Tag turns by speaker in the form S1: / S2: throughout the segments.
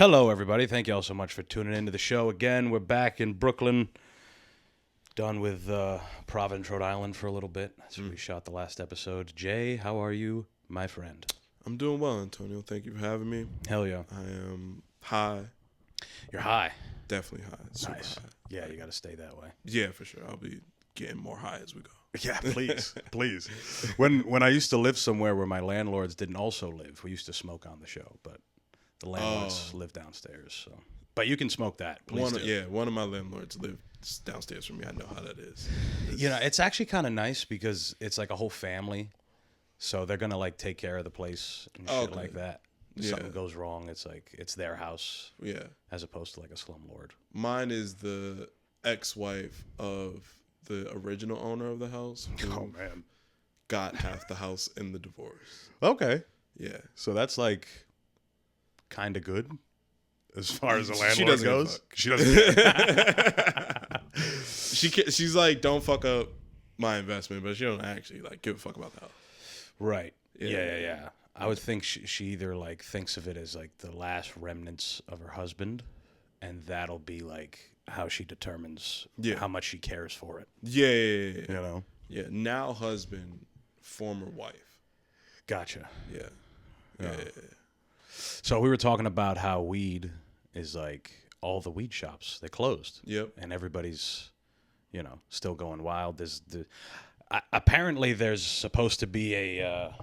S1: Hello, everybody. Thank you all so much for tuning into the show again. We're back in Brooklyn, done with Providence, Rhode Island for a little bit. That's where we shot the last episode. Jay, how are you, my friend?
S2: I'm doing well, Antonio. Thank you for having me.
S1: Hell yeah.
S2: I am high.
S1: You're high.
S2: Definitely high. Super
S1: Nice.
S2: high.
S1: Yeah, you got to stay that way.
S2: Yeah, for sure. I'll be getting more high as we go.
S1: Yeah, please, please. When I used to live somewhere where my landlords didn't also live, we used to smoke on the show, but the landlords live downstairs. So, but you can smoke that. Please do.
S2: Yeah, one of my landlords lives downstairs from me. I know how that is.
S1: It's actually kind of nice because it's like a whole family, so they're gonna like take care of the place and shit like that. If something goes wrong, it's like it's their house.
S2: Yeah.
S1: As opposed to like a slumlord.
S2: Mine is the ex-wife of the original owner of the house.
S1: Oh man.
S2: Got half the house in the divorce.
S1: Okay.
S2: Yeah.
S1: So that's like kind of good as far as the landlord
S2: She doesn't
S1: goes. She doesn't care.
S2: She's like, don't fuck up my investment, but she don't actually like give a fuck about the house.
S1: Right. Yeah. I would think she either like thinks of it as like the last remnants of her husband, and that'll be like how she determines how much she cares for it.
S2: Yeah.
S1: You know?
S2: Yeah. Now husband, former wife.
S1: Gotcha.
S2: Yeah.
S1: So we were talking about how weed is like all the weed shops, they closed.
S2: Yep.
S1: And everybody's, still going wild. Apparently there's supposed to be a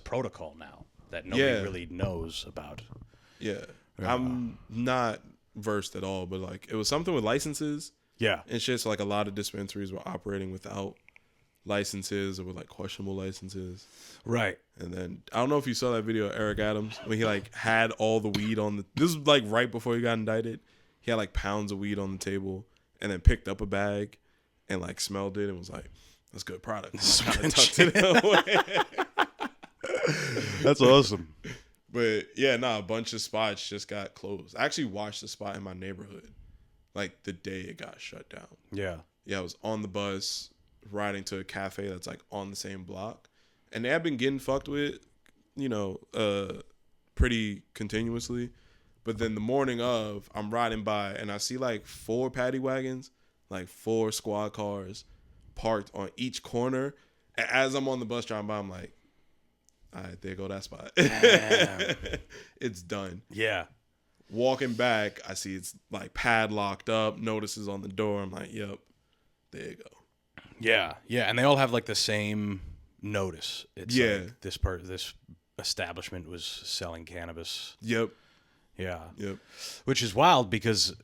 S1: protocol now that nobody really knows about.
S2: Yeah. I'm not versed at all, but like it was something with licenses.
S1: Yeah.
S2: And shit. So like a lot of dispensaries were operating without licenses or with like questionable licenses.
S1: Right.
S2: And then I don't know if you saw that video of Eric Adams when he like had all the weed on this was like right before he got indicted. He had like pounds of weed on the table and then picked up a bag and like smelled it and was like, that's good product. And kind of tucked it away.
S1: That's awesome.
S2: But yeah, a bunch of spots just got closed. I actually watched the spot in my neighborhood like the day it got shut down.
S1: Yeah.
S2: Yeah, I was on the bus riding to a cafe that's like on the same block. And they have been getting fucked with, pretty continuously. But then the morning of, I'm riding by and I see like 4 paddy wagons, like 4 squad cars parked on each corner. And as I'm on the bus driving by, I'm like, all right, there go that spot. It's done.
S1: Yeah.
S2: Walking back, I see it's like padlocked up, notices on the door. I'm like, yep, there you go.
S1: Yeah. And they all have like the same notice. It's like this establishment was selling cannabis.
S2: Yep.
S1: Yeah.
S2: Yep.
S1: Which is wild because,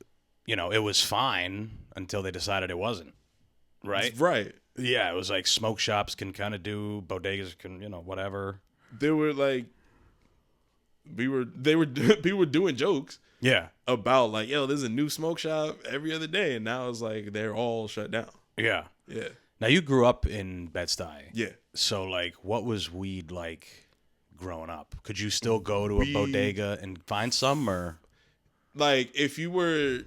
S1: it was fine until they decided it wasn't. Right?
S2: Right.
S1: Yeah, it was like smoke shops can kind of do, bodegas can, whatever.
S2: They were like, people were doing jokes.
S1: Yeah.
S2: About like, yo, there's a new smoke shop every other day. And now it's like, they're all shut down.
S1: Yeah.
S2: Yeah.
S1: Now you grew up in Bed-Stuy.
S2: Yeah.
S1: So like, what was weed like growing up? Could you still go to a bodega and find some or?
S2: Like if you were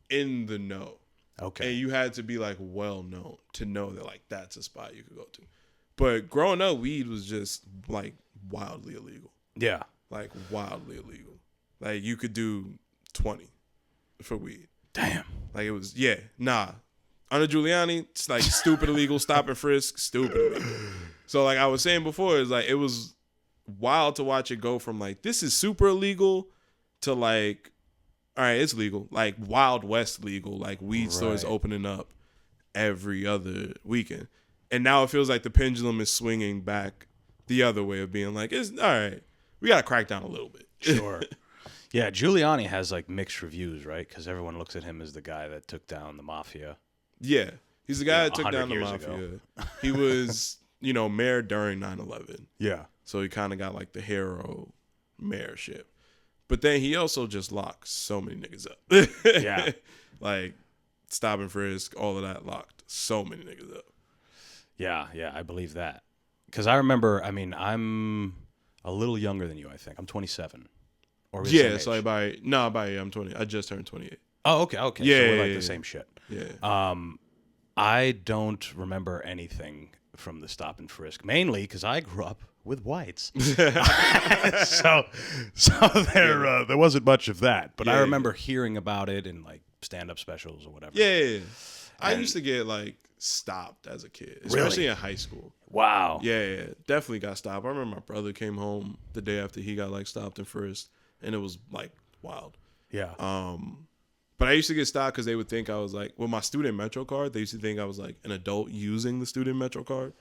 S2: in the know.
S1: Okay.
S2: And you had to be like well known to know that like that's a spot you could go to. But growing up, weed was just like wildly illegal.
S1: Yeah.
S2: Like wildly illegal. Like you could do 20 for weed.
S1: Damn.
S2: Like it was, Under Giuliani, it's like stupid illegal, stop and frisk, stupid illegal. So like I was saying before, it's like it was wild to watch it go from like this is super illegal to like, all right, it's legal. Like Wild West legal, like weed stores opening up every other weekend. And now it feels like the pendulum is swinging back the other way of being like, it's all right, we got to crack down a little bit.
S1: Sure. Yeah, Giuliani has like mixed reviews, right? Because everyone looks at him as the guy that took down the mafia.
S2: Yeah. He's the guy that took down the
S1: 100 years
S2: mafia.
S1: ago.
S2: He was, mayor during 9/11.
S1: Yeah.
S2: So he kind of got like the hero mayorship. But then he also just locked so many niggas up.
S1: Yeah.
S2: Like stop and frisk, all of that locked so many niggas up.
S1: Yeah, I believe that. Because I remember, I'm a little younger than you, I think. I'm 27. Or we're the same age.
S2: So I'm 20. I just turned 28.
S1: Oh, okay.
S2: Yeah,
S1: So we're like the same shit.
S2: Yeah.
S1: I don't remember anything from the stop and frisk, mainly because I grew up with whites. so there wasn't much of that. But I remember hearing about it in like stand-up specials or whatever.
S2: Yeah. I used to get like stopped as a kid, especially in high school.
S1: Wow.
S2: Yeah, definitely got stopped. I remember my brother came home the day after he got like stopped and frisked, and it was like wild.
S1: Yeah.
S2: But I used to get stopped because they would think I was like, with my student Metro card, they used to think I was like an adult using the student Metro card.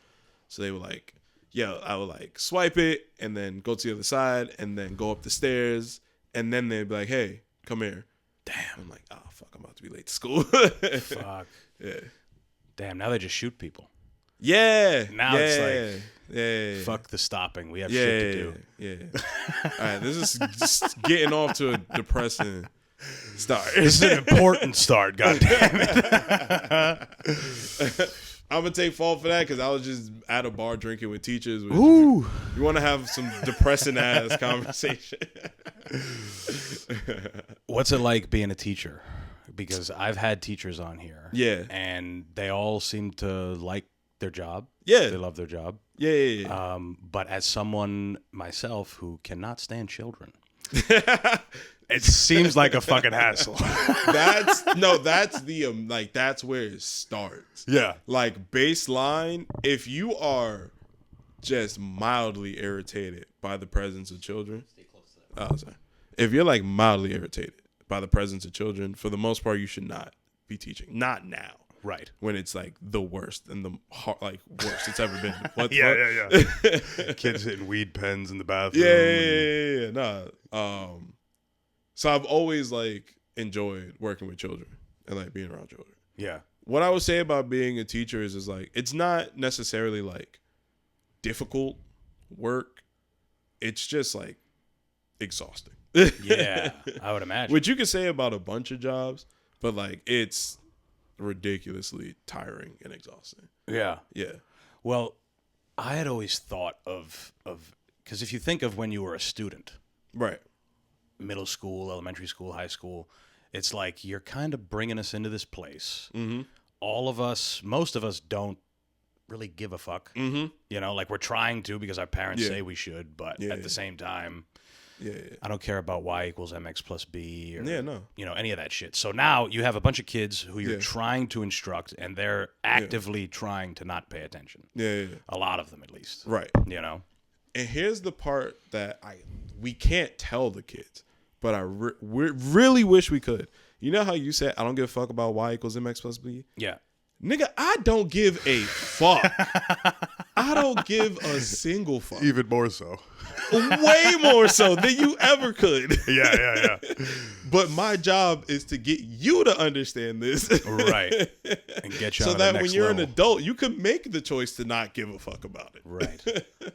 S2: So they were like, yeah, I would like swipe it and then go to the other side and then go up the stairs. And then they'd be like, hey, come here.
S1: Damn.
S2: I'm like, oh, fuck, I'm about to be late to school.
S1: Fuck.
S2: Yeah.
S1: Damn, now they just shoot people.
S2: Yeah.
S1: Now it's like,
S2: yeah.
S1: fuck the stopping. We have shit to do.
S2: Yeah. All right, this is just getting off to a depressing start.
S1: This is an important start, goddammit.
S2: I'm going to take fault for that because I was just at a bar drinking with teachers.
S1: Ooh.
S2: You want to have some depressing ass conversation.
S1: What's it like being a teacher? Because I've had teachers on here.
S2: Yeah.
S1: And they all seem to like their job.
S2: Yeah.
S1: They love their job.
S2: Yeah.
S1: But as someone myself who cannot stand children, it seems like a fucking hassle.
S2: That's the that's where it starts.
S1: Yeah.
S2: Like baseline, if you are just mildly irritated by the presence of children. Stay close to that. Oh, sorry. If you're like mildly irritated by the presence of children, for the most part, you should not be teaching. Not now.
S1: Right.
S2: When it's like the worst and the worst it's ever been. What
S1: yeah. Kids hitting weed pens in the bathroom.
S2: Yeah. Nah. So I've always like enjoyed working with children and like being around children.
S1: Yeah.
S2: What I would say about being a teacher is like it's not necessarily like difficult work. It's just like exhausting.
S1: Yeah, I would imagine.
S2: Which you could say about a bunch of jobs, but like it's ridiculously tiring and exhausting.
S1: Yeah.
S2: Yeah.
S1: Well, I had always thought of because if you think of when you were a student,
S2: right,
S1: middle school, elementary school, high school, it's like you're kind of bringing us into this place. Mm-hmm. All of us, most of us don't really give a fuck. Mm-hmm. You know, like we're trying to because our parents say we should, but at the same time, I don't care about y equals mx plus b or you know, any of that shit. So now you have a bunch of kids who you're trying to instruct, and they're actively trying to not pay attention. Yeah. A lot of them, at least.
S2: Right.
S1: You know.
S2: And here's the part that we can't tell the kids, but I really wish we could. You know how you said I don't give a fuck about y equals mx plus b? Yeah. Nigga, I don't give a fuck. I don't give a single fuck.
S1: Even more so.
S2: Way more so than you ever could.
S1: Yeah.
S2: But my job is to get you to understand this.
S1: Right. And get you
S2: so
S1: on
S2: that
S1: the next
S2: when you're
S1: level.
S2: an adult, you can make the choice to not give a fuck about it.
S1: Right.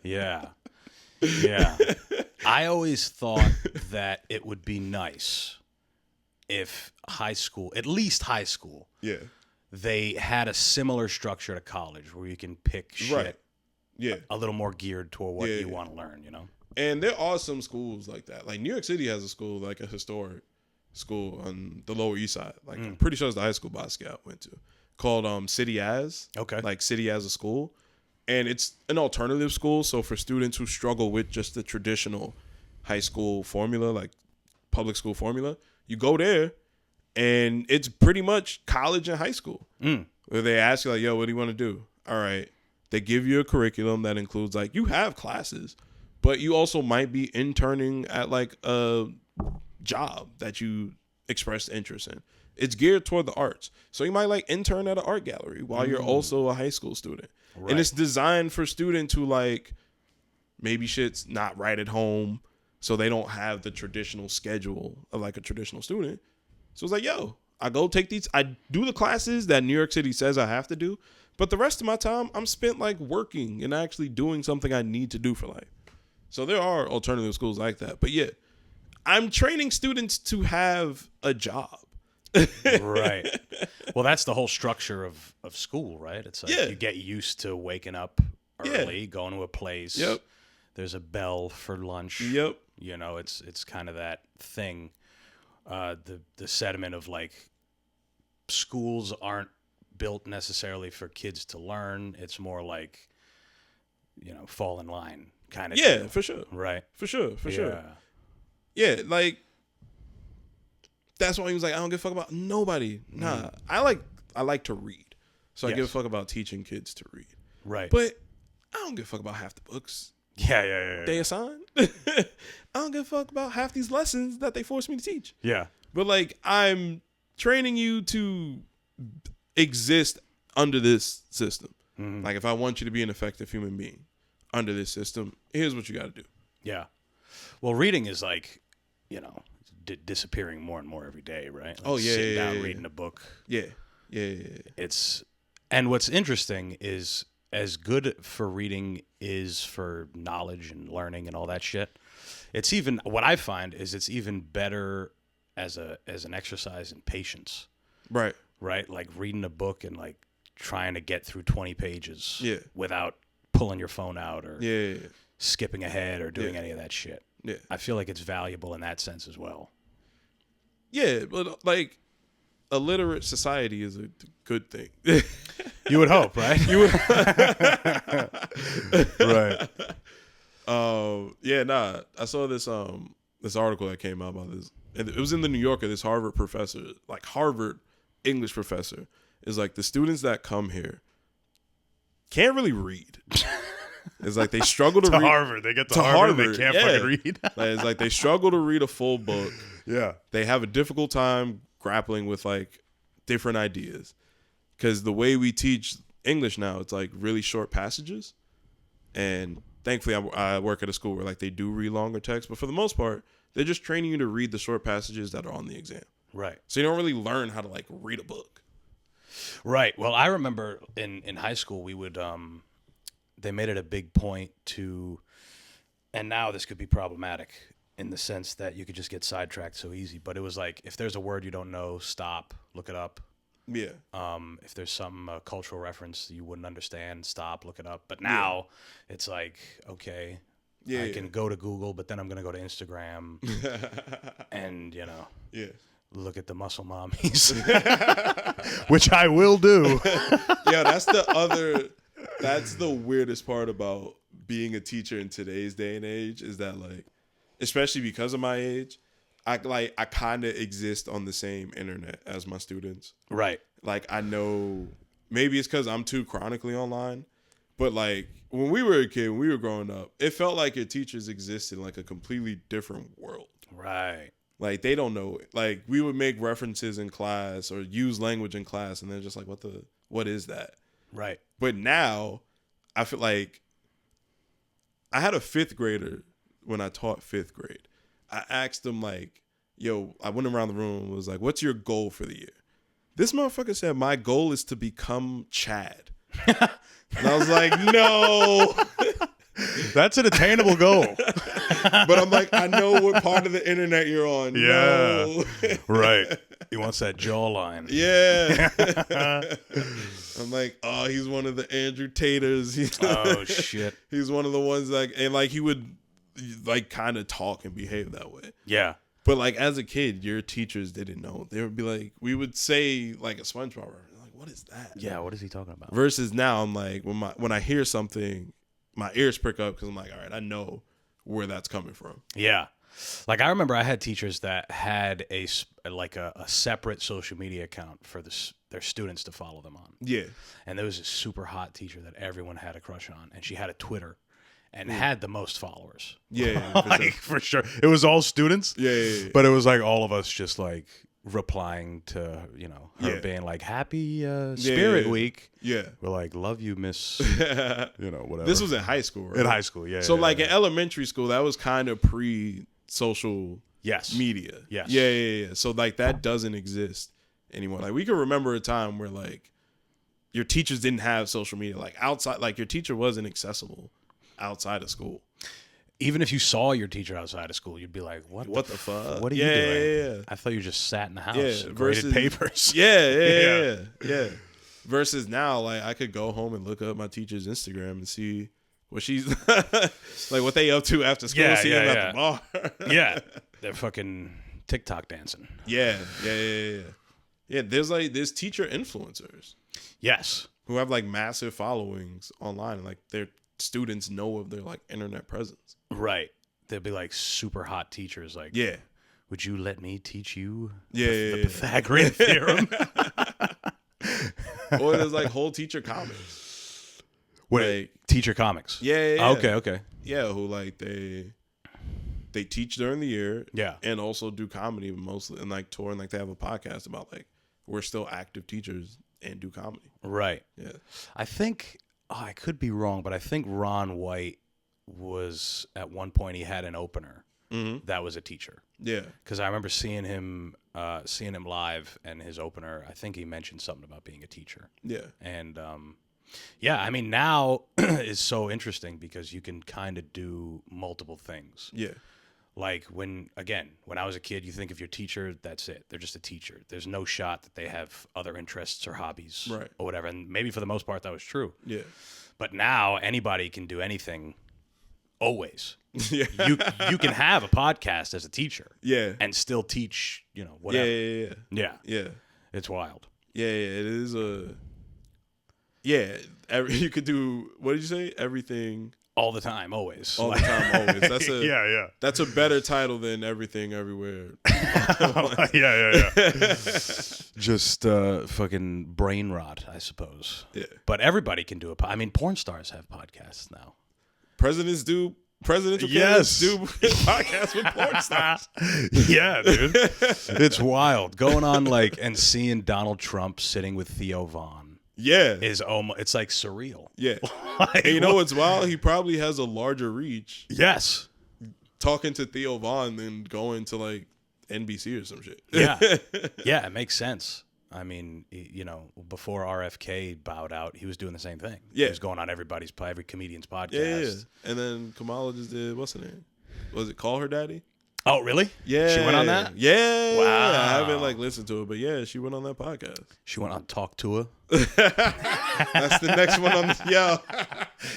S1: Yeah. I always thought that it would be nice if high school, at least high school, they had a similar structure to college where you can pick shit a little more geared toward what you want to learn, you know?
S2: And there are some schools like that. Like New York City has a school, like a historic school on the Lower East Side. Like I'm pretty sure it's the high school Basquiat went to, called City As. Okay. Like City As a school. And it's an alternative school. So for students who struggle with just the traditional high school formula, like public school formula, you go there and it's pretty much college and high school. Where they ask you like, yo, what do you want to do? All right. They give you a curriculum that includes like, you have classes, but you also might be interning at like a job that you expressed interest in. It's geared toward the arts. So you might like intern at an art gallery while you're also a high school student. Right. And it's designed for students who like maybe shit's not right at home, so they don't have the traditional schedule of like a traditional student. So it's like, yo, I do the classes that New York City says I have to do, but the rest of my time I'm spent like working and actually doing something I need to do for life. So there are alternative schools like that. But yeah, I'm training students to have a job.
S1: Right. Well, that's the whole structure of school, right? It's like you get used to waking up early, going to a place. Yep. There's a bell for lunch. Yep. You know, it's kind of that thing. The sentiment of like schools aren't built necessarily for kids to learn. It's more like fall in line kind of
S2: Yeah,
S1: deal.
S2: for sure.
S1: Right.
S2: For sure. Yeah, like that's why he was like, I don't give a fuck about nobody. Nah, I like to read, so I give a fuck about teaching kids to read.
S1: Right.
S2: But I don't give a fuck about half the books
S1: Yeah.
S2: they assign. I don't give a fuck about half these lessons that they force me to teach.
S1: Yeah.
S2: But like, I'm training you to exist under this system. Like, if I want you to be an effective human being under this system, here's what you got to do.
S1: Yeah. Well, reading is like, disappearing more and more every day, right? Like sitting down reading a book.
S2: Yeah.
S1: And what's interesting is, as good for reading is for knowledge and learning and all that shit, it's even, what I find is it's even better as an exercise in patience.
S2: Right.
S1: Like reading a book and like trying to get through 20 pages without pulling your phone out or skipping ahead or doing any of that shit.
S2: Yeah.
S1: I feel like it's valuable in that sense as well.
S2: Yeah, but like a literate society is a good thing.
S1: You would hope, right? You would. Right.
S2: Yeah, nah. I saw this article that came out about this. And it was in the New Yorker. This Harvard English professor is like, the students that come here can't really read. It's like they struggle to read.
S1: Harvard. They get to Harvard. They can't fucking read.
S2: It's like they struggle to read a full book.
S1: Yeah.
S2: They have a difficult time grappling with like different ideas. Because the way we teach English now, it's like really short passages. And thankfully, I work at a school where like they do read longer texts. But for the most part, they're just training you to read the short passages that are on the exam.
S1: Right.
S2: So you don't really learn how to like read a book.
S1: Right. Well, I remember in high school, we would, they made it a big point to, and now this could be problematic in the sense that you could just get sidetracked so easy. But it was like, if there's a word you don't know, stop, look it up.
S2: Yeah.
S1: If there's some cultural reference you wouldn't understand, stop, look it up. But now it's like, okay, I can go to Google, but then I'm going to go to Instagram and, look at the muscle mommies, which I will do.
S2: Yeah, that's the weirdest part about being a teacher in today's day and age is that, like, especially because of my age, I kind of exist on the same internet as my students.
S1: Right.
S2: Like, I know maybe it's because I'm too chronically online, but like when we were a kid, when we were growing up, it felt like your teachers existed in like a completely different world.
S1: Right.
S2: Like, they don't know it. Like, we would make references in class or use language in class, and they're just like, what is that?
S1: Right.
S2: But now, I feel like I had a fifth grader when I taught fifth grade. I asked him, like, yo, I went around the room and was like, what's your goal for the year? This motherfucker said, my goal is to become Chad. And I was like, no.
S1: That's an attainable goal.
S2: But I'm like, I know what part of the internet you're on.
S1: Yeah.
S2: No.
S1: Right. He wants that jawline.
S2: Yeah. I'm like, oh, he's one of the Andrew Taters.
S1: Oh, shit.
S2: He's one of the ones like, and like he would like kind of talk and behave that way.
S1: Yeah.
S2: But like as a kid, your teachers didn't know. They would be like, we would say like a SpongeBob reference. Like, what is that?
S1: Yeah. What is he talking about?
S2: Versus now, I'm like, when I hear something, my ears prick up because I'm like, all right, I know where that's coming from.
S1: Yeah. Like, I remember I had teachers that had a separate social media account for their students to follow them on.
S2: Yeah.
S1: And there was a super hot teacher that everyone had a crush on, and she had a Twitter and had the most followers.
S2: Yeah, for sure.
S1: For sure. It was all students.
S2: Yeah.
S1: But it was like all of us just like replying to, her being like, happy Spirit Week.
S2: Yeah.
S1: We're like, love you, miss, whatever.
S2: This was in high school, right?
S1: In high school, yeah.
S2: So in elementary school, that was kind of pre-social media.
S1: Yes.
S2: Yeah. So like that doesn't exist anymore. Like we can remember a time where like your teachers didn't have social media. Like outside, like your teacher wasn't accessible outside of school.
S1: Even if you saw your teacher outside of school, you'd be like, what the
S2: fuck?
S1: What are you doing?
S2: Yeah.
S1: I thought you just sat in the house and graded papers.
S2: Yeah. Versus now, like I could go home and look up my teacher's Instagram and see what she's like, what they up to after school, see them at the bar.
S1: Yeah. They're fucking TikTok dancing.
S2: Yeah. Yeah, there's teacher influencers.
S1: Yes.
S2: Who have like massive followings online and like they're students know of their like internet presence.
S1: Right. They'd be like super hot teachers. Like,
S2: Yeah.
S1: would you let me teach you
S2: the
S1: Pythagorean theorem?
S2: Or there's like whole teacher comics.
S1: Wait, like, teacher comics.
S2: Yeah.
S1: Okay.
S2: Yeah, who like they teach during the year.
S1: Yeah.
S2: And also do comedy mostly and like tour and like they have a podcast about like we're still active teachers and do comedy.
S1: Right.
S2: Yeah.
S1: I think I could be wrong, but I think Ron White was at one point he had an opener that was a teacher.
S2: Yeah.
S1: Because I remember seeing him live, and his opener, I think he mentioned something about being a teacher.
S2: Yeah.
S1: And yeah, I mean, now is so interesting because you can kind of do multiple things.
S2: Yeah.
S1: Like when I was a kid, you think of your teacher, that's it. They're just a teacher. There's no shot that they have other interests or hobbies or whatever. And maybe for the most part that was true.
S2: Yeah.
S1: But now anybody can do anything always.
S2: Yeah.
S1: You can have a podcast as a teacher.
S2: Yeah.
S1: And still teach, whatever.
S2: Yeah.
S1: It's wild.
S2: Yeah, it is you could do, what did you say? Everything.
S1: All the time, always.
S2: All the time, always. That's
S1: yeah.
S2: That's a better title than Everything Everywhere.
S1: Yeah. Just fucking brain rot, I suppose.
S2: Yeah.
S1: But everybody can do I mean, porn stars have podcasts now.
S2: Presidential candidates do podcasts with porn stars.
S1: Yeah, dude. It's wild. Going on and seeing Donald Trump sitting with Theo Vaughn.
S2: Yeah.
S1: Is almost, it's like surreal.
S2: Yeah. And you know what's wild? He probably has a larger reach.
S1: Yes.
S2: Talking to Theo Vaughn than going to like NBC or some shit.
S1: Yeah. Yeah, it makes sense. I mean, before RFK bowed out, he was doing the same thing.
S2: Yeah.
S1: He was going on every comedian's podcast.
S2: Yeah. And then Kamala just did, what's her name? Was it Call Her Daddy?
S1: Oh, really?
S2: Yeah.
S1: She went on that?
S2: Yeah.
S1: Wow.
S2: I haven't listened to it, but yeah, she went on that podcast.
S1: She went on Talk Tour.
S2: That's the next one on the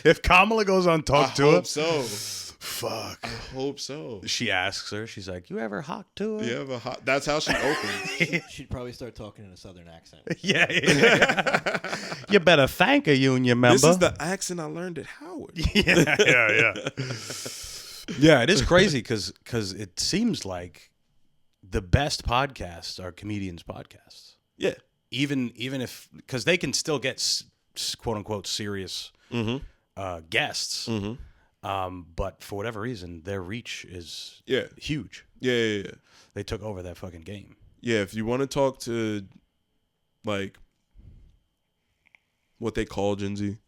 S1: If Kamala goes on Talk Tour.
S2: I hope so.
S1: Fuck.
S2: I hope so.
S1: She asks her, she's like, you ever hot tour?
S2: You ever hot? That's how she opens.
S3: She'd probably start talking in a southern accent.
S1: Yeah. You better thank her, union member.
S2: This is the accent I learned at Howard.
S1: Yeah. Yeah, it is crazy because it seems like the best podcasts are comedians' podcasts.
S2: Yeah.
S1: Even if, because they can still get quote unquote serious guests, but for whatever reason, their reach is huge.
S2: Yeah.
S1: They took over that fucking game.
S2: Yeah, if you want to talk to like what they call Gen Z,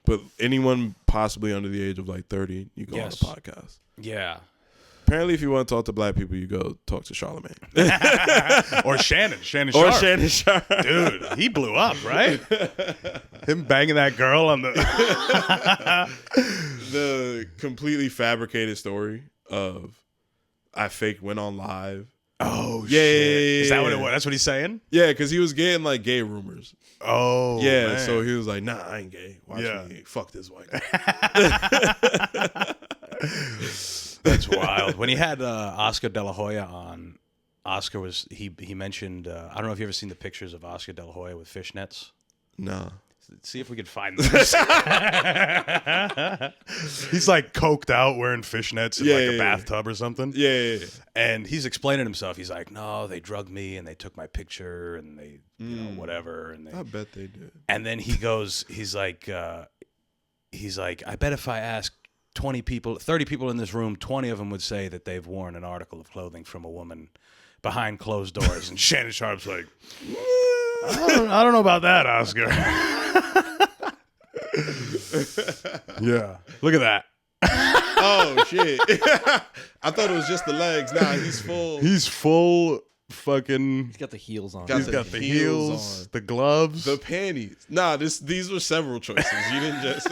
S2: but anyone possibly under the age of like 30, you go on a podcast.
S1: Yeah.
S2: Apparently, if you want to talk to black people, you go talk to Charlemagne.
S1: Or Shannon Sharp.
S2: Or Shannon Sharp.
S1: Dude, he blew up, right? Him banging that girl on the...
S2: The completely fabricated story of I went on live.
S1: Oh,
S2: yeah,
S1: shit.
S2: Yeah.
S1: Is that what it was? That's what he's saying?
S2: Yeah, because he was getting like gay rumors.
S1: Oh,
S2: yeah.
S1: man.
S2: So he was like, "Nah, I ain't gay. Watch me fuck this white guy."
S1: That's wild. When he had Oscar De La Hoya on, Oscar was he mentioned. I don't know if you ever seen the pictures of Oscar De La Hoya with fishnets.
S2: No.
S1: See if we could find those. He's like coked out wearing fishnets in a bathtub or something.
S2: Yeah.
S1: And he's explaining himself. He's like, no, they drugged me and they took my picture and they, whatever. And
S2: I bet they did.
S1: And then he goes, he's like, I bet if I asked 30 people in this room, 20 of them would say that they've worn an article of clothing from a woman behind closed doors. And Shannon Sharp's like, I don't know about that, Oscar. Yeah. Look at that.
S2: Oh, shit. I thought it was just the legs. Nah, he's full.
S1: He's full fucking...
S3: He's got the heels on.
S2: Got
S1: He's got the heels, the gloves.
S2: The panties. Nah, these were several choices. You didn't just...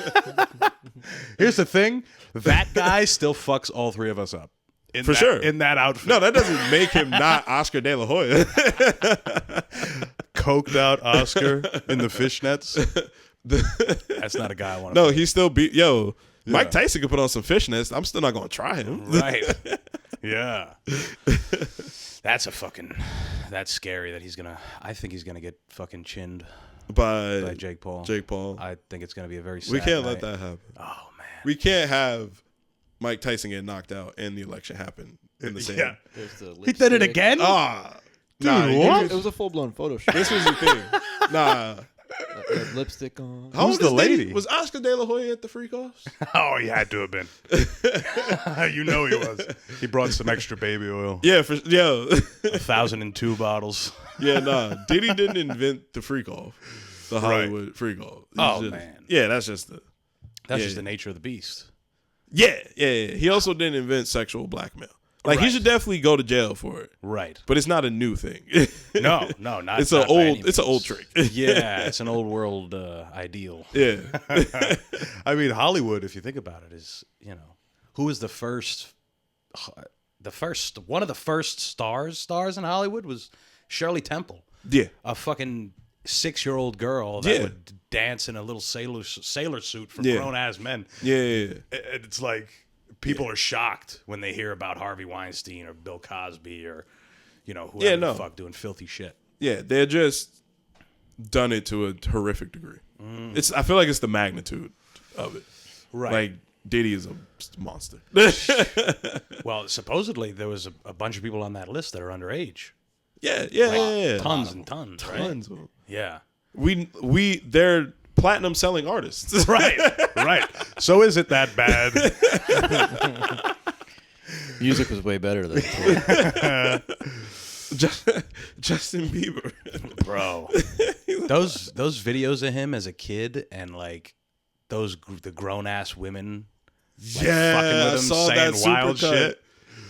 S1: Here's the thing. That guy still fucks all three of us up.
S2: For sure.
S1: In that outfit.
S2: No, that doesn't make him not Oscar De La Hoya.
S1: Coked out Oscar in the fishnets. That's not a guy I want to
S2: No, he still beat... Yo, Mike Tyson could put on some fishnets. I'm still not going to try him.
S1: Right. Yeah. That's scary that he's going to... I think he's going to get fucking chinned
S2: By
S1: Jake Paul.
S2: Jake Paul.
S1: I think it's going to be a very sad
S2: We can't
S1: night.
S2: let that happen.
S1: Oh, man.
S2: We can't have Mike Tyson get knocked out and the election happen in the same.
S1: Yeah.
S3: There's the
S1: He did it
S3: lipstick.
S1: again?
S2: Ah,
S1: Dude,
S2: nah,
S1: what?
S3: It was a full blown photo shoot.
S2: This was the thing. Nah.
S3: They had lipstick on.
S2: How
S1: Who's
S2: old
S1: the
S2: is Diddy?
S1: lady?
S2: Was Oscar De La Hoya at the freak offs?
S1: Oh, he had to have been. You know he was. He brought some extra baby oil.
S2: Yeah,
S1: 1,002 bottles.
S2: Yeah, nah. Diddy didn't invent the freak off. The Hollywood freak off.
S1: Oh, man.
S2: Yeah, that's just the.
S1: That's just the nature of the beast.
S2: Yeah. He also didn't invent sexual blackmail. Like he should definitely go to jail for it.
S1: Right.
S2: But it's not a new thing.
S1: No, not.
S2: It's
S1: not
S2: an
S1: by any
S2: old. It's an
S1: means.
S2: old trick.
S1: Yeah, it's an old world ideal.
S2: Yeah.
S1: I mean, Hollywood, if you think about it, is who was one of the first stars in Hollywood was Shirley Temple,
S2: Yeah.
S1: a fucking 6-year-old girl that would dance in a little sailor suit for grown ass men.
S2: Yeah.
S1: And it's like people are shocked when they hear about Harvey Weinstein or Bill Cosby or whoever the fuck doing filthy shit.
S2: Yeah. They're just done it to a horrific degree. I feel like it's the magnitude of it.
S1: Right.
S2: Like Diddy is a monster.
S1: Well, supposedly there was a bunch of people on that list that are underage.
S2: Yeah.
S1: Tons and tons, right?
S2: Tons of them.
S1: Yeah.
S2: They're platinum selling artists.
S1: Right. So is it that bad?
S3: Music was way better then.
S2: Justin Bieber.
S1: Bro. Those videos of him as a kid and like the grown ass women fucking with him,
S2: I saw
S1: saying
S2: that
S1: wild
S2: supercut.
S1: shit.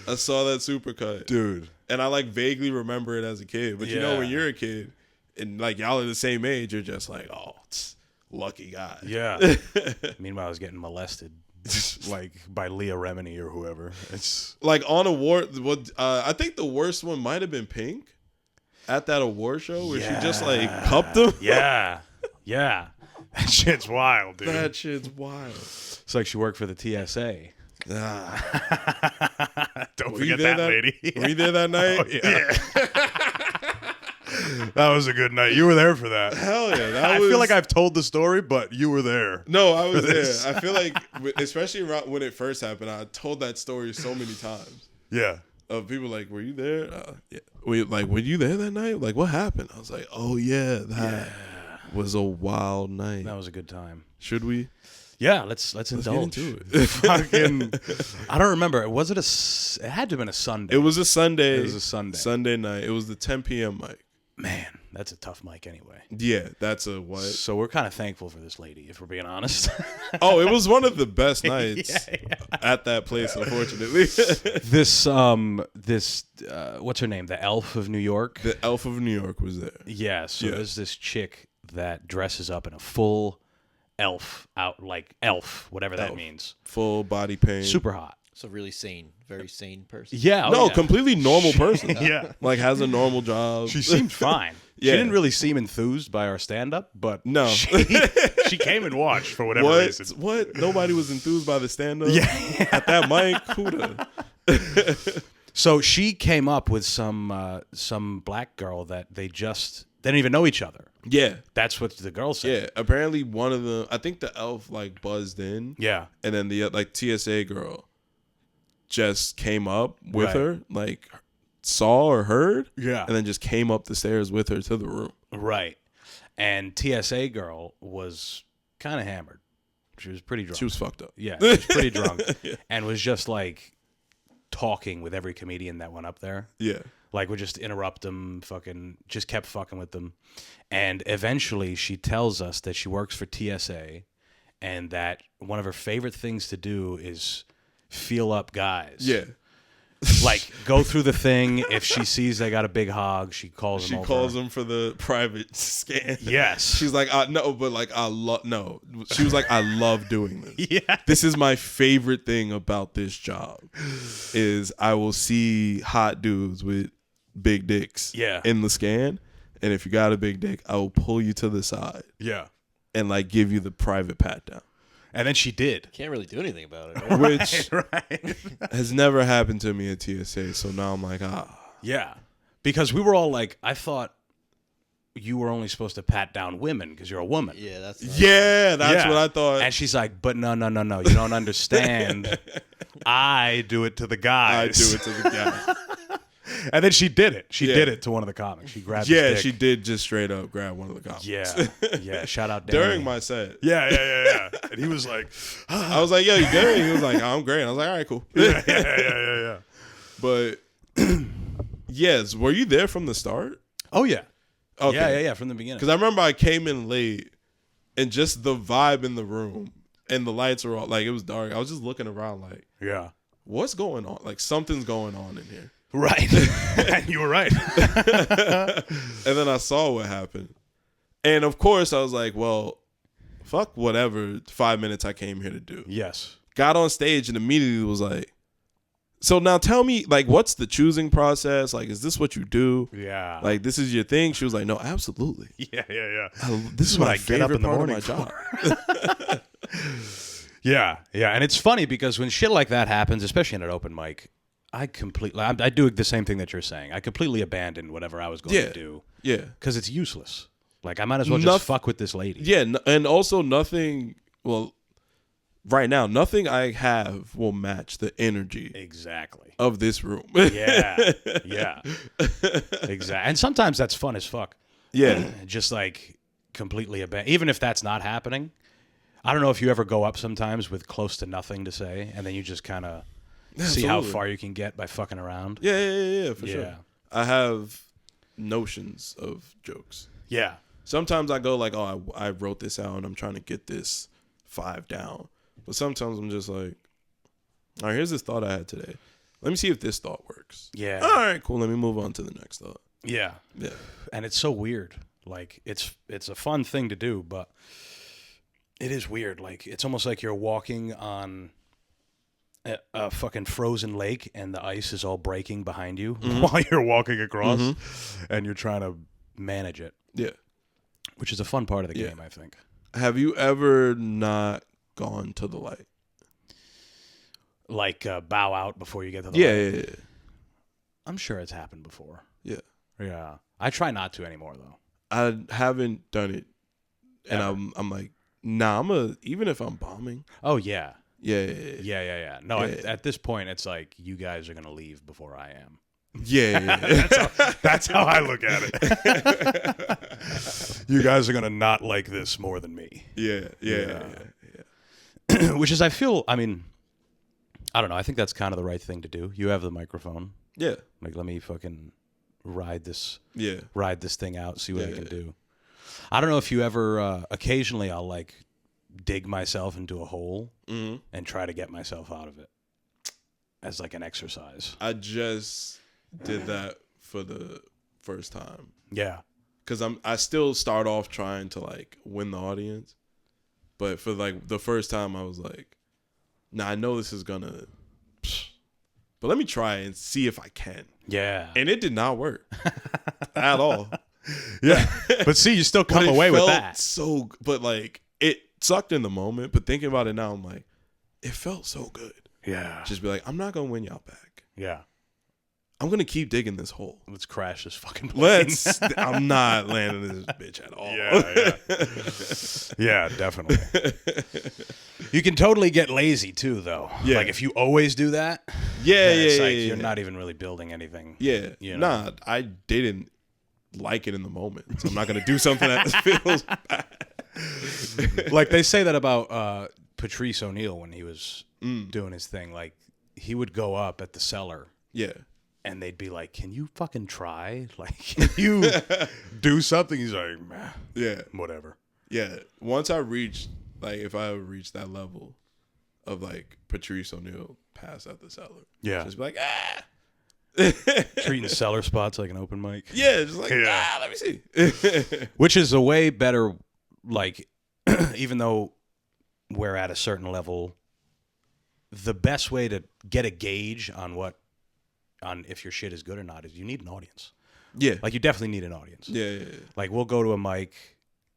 S2: I saw that supercut.
S1: Dude.
S2: And I like vaguely remember it as a kid. But when you're a kid and like y'all are the same age, you're just like, oh, lucky guy.
S1: Yeah. Meanwhile, I was getting molested like by Leah Remini or whoever. It's
S2: Like on award, I think the worst one might have been Pink at that award show where she just like cupped him.
S1: Yeah. That shit's wild, dude.
S2: That shit's wild.
S1: It's like she worked for the TSA.
S2: Ah.
S1: Don't
S2: Were you
S1: forget
S2: there
S1: that lady.
S2: Were you there that night?
S1: Oh, yeah. That was a good night. You were there for that.
S2: Hell yeah.
S1: I feel like I've told the story, but you were there.
S2: No, I was
S1: this.
S2: there. I feel like, especially around when it first happened, I told that story so many times.
S1: Yeah.
S2: Of people like, were you there? Yeah. Were you there that night? Like, what happened? I was like, oh yeah, that was a wild night.
S1: That was a good time.
S2: Should we?
S1: Yeah, let's indulge.
S2: Get into it.
S1: Fucking, I don't remember. It had to have been a Sunday.
S2: It was a Sunday.
S1: It was a Sunday.
S2: Sunday night. It was the 10 p.m. mic.
S1: Man, that's a tough mic anyway.
S2: Yeah, that's a what?
S1: So we're kind of thankful for this lady, if we're being honest.
S2: Oh, it was one of the best nights at that place, unfortunately.
S1: This what's her name? The Elf of New York.
S2: The Elf of New York was there.
S1: Yeah, so there's this chick that dresses up in a full elf elf, whatever that means.
S2: Full body paint.
S1: Super hot.
S3: So very sane person.
S1: Yeah.
S2: No,
S1: yeah.
S2: completely normal person.
S1: Yeah.
S2: Like has a normal job.
S1: She seemed fine.
S2: Yeah.
S1: She didn't really seem enthused by our stand-up, but
S2: No.
S1: she came and watched for whatever reason.
S2: What? Nobody was enthused by the stand-up?
S1: Yeah.
S2: At that mic? Who'da?
S1: So she came up with some black girl that they didn't even know each other.
S2: Yeah.
S1: That's what the girl said.
S2: Yeah. Apparently one of them, I think the elf like buzzed in.
S1: Yeah.
S2: And then the like TSA girl just came up with
S1: Right.
S2: her, like saw or heard.
S1: Yeah.
S2: And then just came up the stairs with her to the room.
S1: Right. And TSA girl was kind of hammered. She was pretty drunk.
S2: She was fucked up.
S1: Yeah, she was pretty drunk. And was just like talking with every comedian that went up there.
S2: Yeah.
S1: Like would just interrupt them, just kept fucking with them. And eventually she tells us that she works for TSA and that one of her favorite things to do is feel up guys.
S2: Yeah.
S1: Like go through the thing. If she sees they got a big hog, she calls them
S2: She
S1: over.
S2: calls them for the private scan.
S1: Yes.
S2: She's like, no, but like, no. She was like, I love doing this.
S1: Yeah.
S2: This is my favorite thing about this job is I will see hot dudes with big dicks in the scan. And if you got a big dick, I will pull you to the side.
S1: Yeah.
S2: And like give you the private pat down.
S1: And then she did.
S3: Can't really do anything about it. Right?
S2: Which
S1: Right.
S2: has never happened to me at TSA. So now I'm like,
S1: Yeah. Because we were all like, I thought you were only supposed to pat down women because you're a woman.
S3: Yeah, that's
S2: Yeah, that's
S1: Yeah.
S2: what I thought.
S1: And she's like, but no, you don't understand. I do it to the
S2: I
S1: guys.
S2: do it to the guy.
S1: And then she did it. She
S2: Yeah.
S1: did it to one of the comics. She grabbed his
S2: Yeah,
S1: dick.
S2: she did just straight up grab one of the comics.
S1: Yeah. Shout out Danny.
S2: During my set.
S1: Yeah. And he was like,
S2: I was like, yo, you good? He was like, oh, I'm great. I was like, all right, cool.
S1: yeah.
S2: But yes, were you there from the start?
S1: Oh, yeah.
S2: Okay.
S1: Yeah, from the beginning.
S2: Because I remember I came in late and just the vibe in the room and the lights were all like, it was dark. I was just looking around like,
S1: Yeah.
S2: what's going on? Like something's going on in here.
S1: Right. You were right.
S2: And then I saw what happened. And of course I was like, well, fuck whatever 5 minutes I came here to do.
S1: Yes.
S2: Got on stage and immediately was like, so now tell me, like, what's the choosing process? Like, is this what you do?
S1: Yeah.
S2: Like, this is your thing? She was like, no, absolutely.
S1: Yeah.
S2: This is
S1: what
S2: my
S1: I get up
S2: favorite
S1: in the
S2: part of
S1: morning
S2: my job.
S1: Yeah. And it's funny because when shit like that happens, especially in an open mic, I do the same thing that you're saying. I completely abandoned whatever I was going to do.
S2: Yeah.
S1: Because it's useless. Like, I might as well just fuck with this lady.
S2: Yeah. And also nothing, well, right now, nothing I have will match the energy
S1: Exactly.
S2: of this room.
S1: Yeah. Exactly. And sometimes that's fun as fuck.
S2: Yeah.
S1: Just like completely abandon. Even if that's not happening. I don't know if you ever go up sometimes with close to nothing to say, and then you just kind of see how far you can get by fucking around.
S2: Yeah, for
S1: Yeah.
S2: sure. I have notions of jokes.
S1: Yeah.
S2: Sometimes I go like, oh, I wrote this out and I'm trying to get this 5 down. But sometimes I'm just like, all right, here's this thought I had today. Let me see if this thought works.
S1: Yeah.
S2: All right, cool. Let me move on to the next thought.
S1: Yeah.
S2: Yeah.
S1: And it's so weird. Like, it's a fun thing to do, but it is weird. Like, it's almost like you're walking on a fucking frozen lake and the ice is all breaking behind you while you're walking across and you're trying to manage it.
S2: Yeah.
S1: Which is a fun part of the game, I think.
S2: Have you ever not gone to the light?
S1: Like bow out before you get to the light.
S2: Yeah.
S1: I'm sure it's happened before.
S2: Yeah.
S1: Yeah. I try not to anymore, though.
S2: I haven't done it. And
S1: Ever.
S2: I'm like, nah, even if I'm bombing.
S1: Oh, yeah.
S2: Yeah.
S1: No,
S2: Yeah.
S1: At this point, it's like you guys are going to leave before I am.
S2: Yeah.
S1: That's how I look at it. You guys are going to not like this more than me.
S2: Yeah.
S1: Which is, I mean, I don't know. I think that's kind of the right thing to do. You have the microphone.
S2: Yeah.
S1: Like, let me fucking ride this thing out, see what I can do. I don't know if you ever, occasionally I'll like dig myself into a hole and try to get myself out of it as like an exercise.
S2: I just did that for the first time.
S1: Yeah.
S2: Because I still start off trying to like win the audience. But for like the first time I was like, nah, I know this is gonna, but let me try and see if I can.
S1: Yeah.
S2: And it did not work at all.
S1: Yeah. But see, you still come away with that.
S2: But like it sucked in the moment. But thinking about it now, I'm like, it felt so good.
S1: Yeah.
S2: Just be like, I'm not gonna win y'all back.
S1: Yeah.
S2: I'm gonna keep digging this hole.
S1: Let's crash this fucking plane.
S2: I'm not landing this bitch at all.
S1: Yeah, definitely. You can totally get lazy too, though.
S2: Yeah.
S1: Like if you always do that,
S2: Yeah,
S1: then it's
S2: yeah,
S1: like
S2: yeah,
S1: you're
S2: yeah.
S1: not even really building anything.
S2: Yeah.
S1: You know?
S2: Nah, I didn't like it in the moment. So I'm not gonna do something that feels bad.
S1: Like they say that about Patrice O'Neal when he was doing his thing. Like he would go up at the cellar.
S2: Yeah.
S1: And they'd be like, "Can you fucking try? Like, can you do something?" He's like, "Man,
S2: Yeah.
S1: whatever."
S2: Yeah. Once I reached, like, if I ever reached that level of like Patrice O'Neal pass at the cellar.
S1: Yeah.
S2: Just be like,
S1: Treating cellar spots like an open mic.
S2: Yeah, just like, let me see.
S1: Which is a way better, like, even though we're at a certain level, the best way to get a gauge on if your shit is good or not is you need an audience.
S2: Yeah.
S1: Like, you definitely need an audience.
S2: Yeah.
S1: Like, we'll go to a mic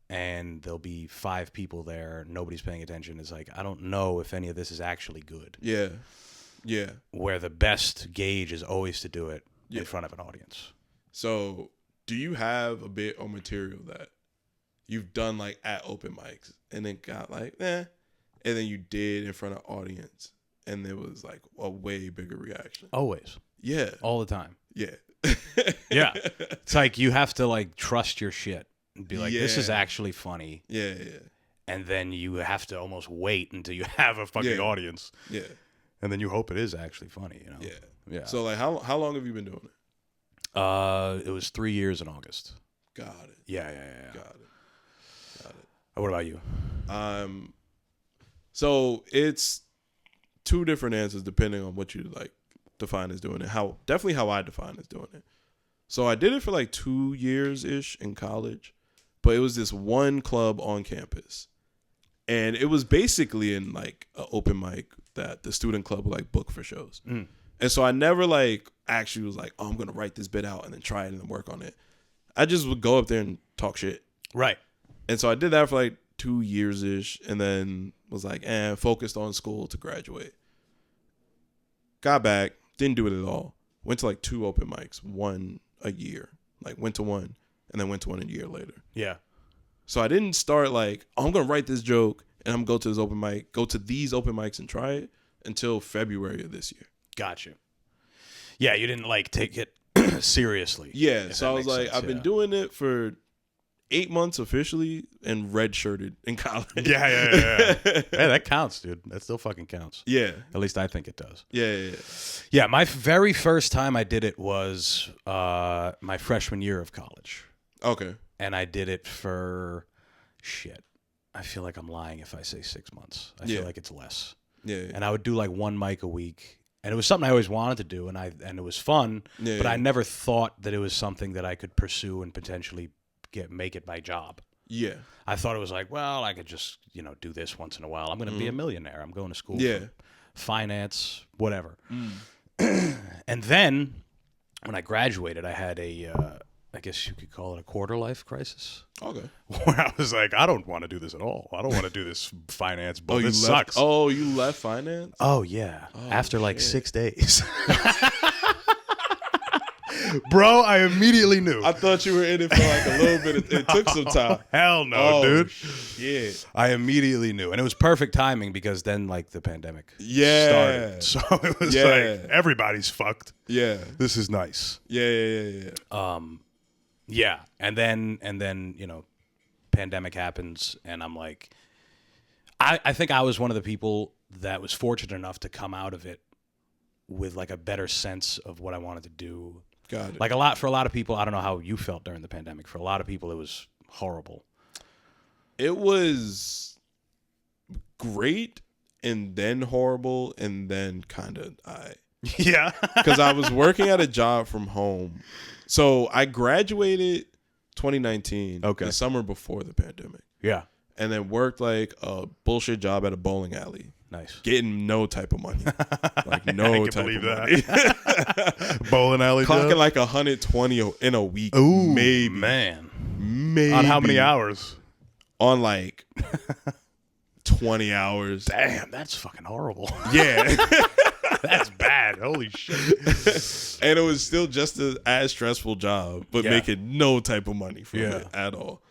S1: and there'll be 5 people there. Nobody's paying attention. It's like, I don't know if any of this is actually good.
S2: Yeah. Yeah.
S1: Where the best gauge is always to do it in front of an audience.
S2: So do you have a bit or material that you've done like at open mics and then got like, and then you did in front of audience and there was like a way bigger reaction?
S1: Always.
S2: Yeah.
S1: All the time.
S2: Yeah.
S1: Yeah. It's like you have to like trust your shit and be like, this is
S2: Yeah.
S1: actually funny.
S2: Yeah, yeah.
S1: And then you have to almost wait until you have a fucking
S2: Yeah.
S1: audience.
S2: Yeah.
S1: And then you hope it is actually funny, you know?
S2: Yeah.
S1: Yeah.
S2: So like how long have you been doing it?
S1: It was 3 years in August.
S2: Got it.
S1: Yeah.
S2: Got it.
S1: What about you?
S2: So it's two different answers depending on what you like define as doing it. Definitely how I define as doing it. So I did it for like 2 years ish in college, but it was this one club on campus, and it was basically in like an open mic that the student club would like book for shows.
S1: Mm.
S2: And so I never like actually was like, oh, I'm gonna write this bit out and then try it and then work on it. I just would go up there and talk shit.
S1: Right.
S2: And so I did that for like 2 years ish, and then was like, focused on school to graduate. Got back, didn't do it at all. Went to like 2 open mics, one a year. Like went to one, and then went to one a year later.
S1: Yeah.
S2: So I didn't start like, oh, I'm gonna write this joke and I'm gonna go to this open mic, go to these open mics and try it until February of this year.
S1: Gotcha. Yeah, you didn't like take it seriously.
S2: Yeah,
S1: if
S2: so
S1: that
S2: I was
S1: makes
S2: like,
S1: sense,
S2: I've been doing it for 8 months officially and redshirted in college.
S1: Yeah. Hey, that counts, dude. That still fucking counts.
S2: Yeah.
S1: At least I think it does.
S2: Yeah.
S1: Yeah, my very first time I did it was my freshman year of college.
S2: Okay.
S1: And I did it for, shit, I feel like I'm lying if I say 6 months. I feel like it's less.
S2: Yeah.
S1: And I would do like one mic a week. And it was something I always wanted to do, and it was fun,
S2: Yeah,
S1: but
S2: yeah.
S1: I never thought that it was something that I could pursue and potentially make it my job.
S2: Yeah.
S1: I thought it was like, well, I could just, do this once in a while. I'm going to be a millionaire. I'm going to school for finance, whatever. And then when I graduated, I had I guess you could call it a quarter life crisis.
S2: Okay.
S1: Where I was like, I don't want to do this at all. I don't want to do this finance. But
S2: you
S1: this
S2: left,
S1: sucks.
S2: Oh, you left finance?
S1: Oh, yeah.
S2: Oh,
S1: After like
S2: shit.
S1: 6 days. Bro, I immediately knew.
S2: I thought you were in it for like a little bit. It took some time.
S1: Hell no,
S2: Oh,
S1: dude.
S2: Shit.
S1: I immediately knew. And it was perfect timing because then like the pandemic
S2: Yeah.
S1: started. So it was
S2: Yeah.
S1: like everybody's fucked.
S2: Yeah.
S1: This is nice.
S2: Yeah.
S1: Yeah. And then, pandemic happens and I'm like I think I was one of the people that was fortunate enough to come out of it with like a better sense of what I wanted to do.
S2: Got it.
S1: Like for a lot of people, I don't know how you felt during the pandemic. For a lot of people, it was horrible.
S2: It was great and then horrible and then kind of
S1: Yeah.
S2: because I was working at a job from home. So I graduated 2019,
S1: Okay.
S2: the summer before the pandemic,
S1: Yeah.
S2: and then worked like a bullshit job at a bowling alley,
S1: Nice.
S2: getting no type of money, like
S1: I
S2: no
S1: can
S2: type
S1: believe
S2: of
S1: that.
S2: money,
S1: Bowling alley
S2: clocking like 120 in a week,
S1: Ooh,
S2: maybe,
S1: man.
S2: maybe
S1: On how many hours?
S2: On like 20 hours.
S1: Damn, that's fucking horrible.
S2: Yeah.
S1: That's bad. Holy shit.
S2: And it was still just as stressful job, but
S1: Yeah.
S2: making no type of money from
S1: Yeah.
S2: it at all.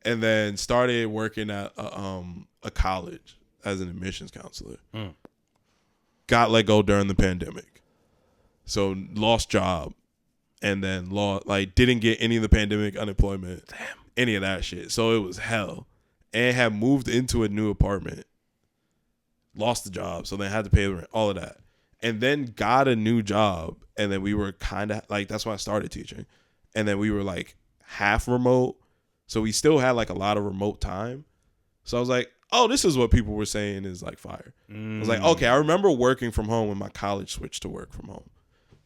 S2: And then started working at a college as an admissions counselor. Got let go during the pandemic. So lost job. And then didn't get any of the pandemic unemployment.
S1: Damn.
S2: Any of that shit. So it was hell. And had moved into a new apartment. Lost the job. So then had to pay the rent. All of that. And then got a new job. And then we were kind of like, that's when I started teaching. And then we were like half remote. So we still had like a lot of remote time. So I was like, oh, this is what people were saying is like fire. I was like, okay, I remember working from home when my college switched to work from home.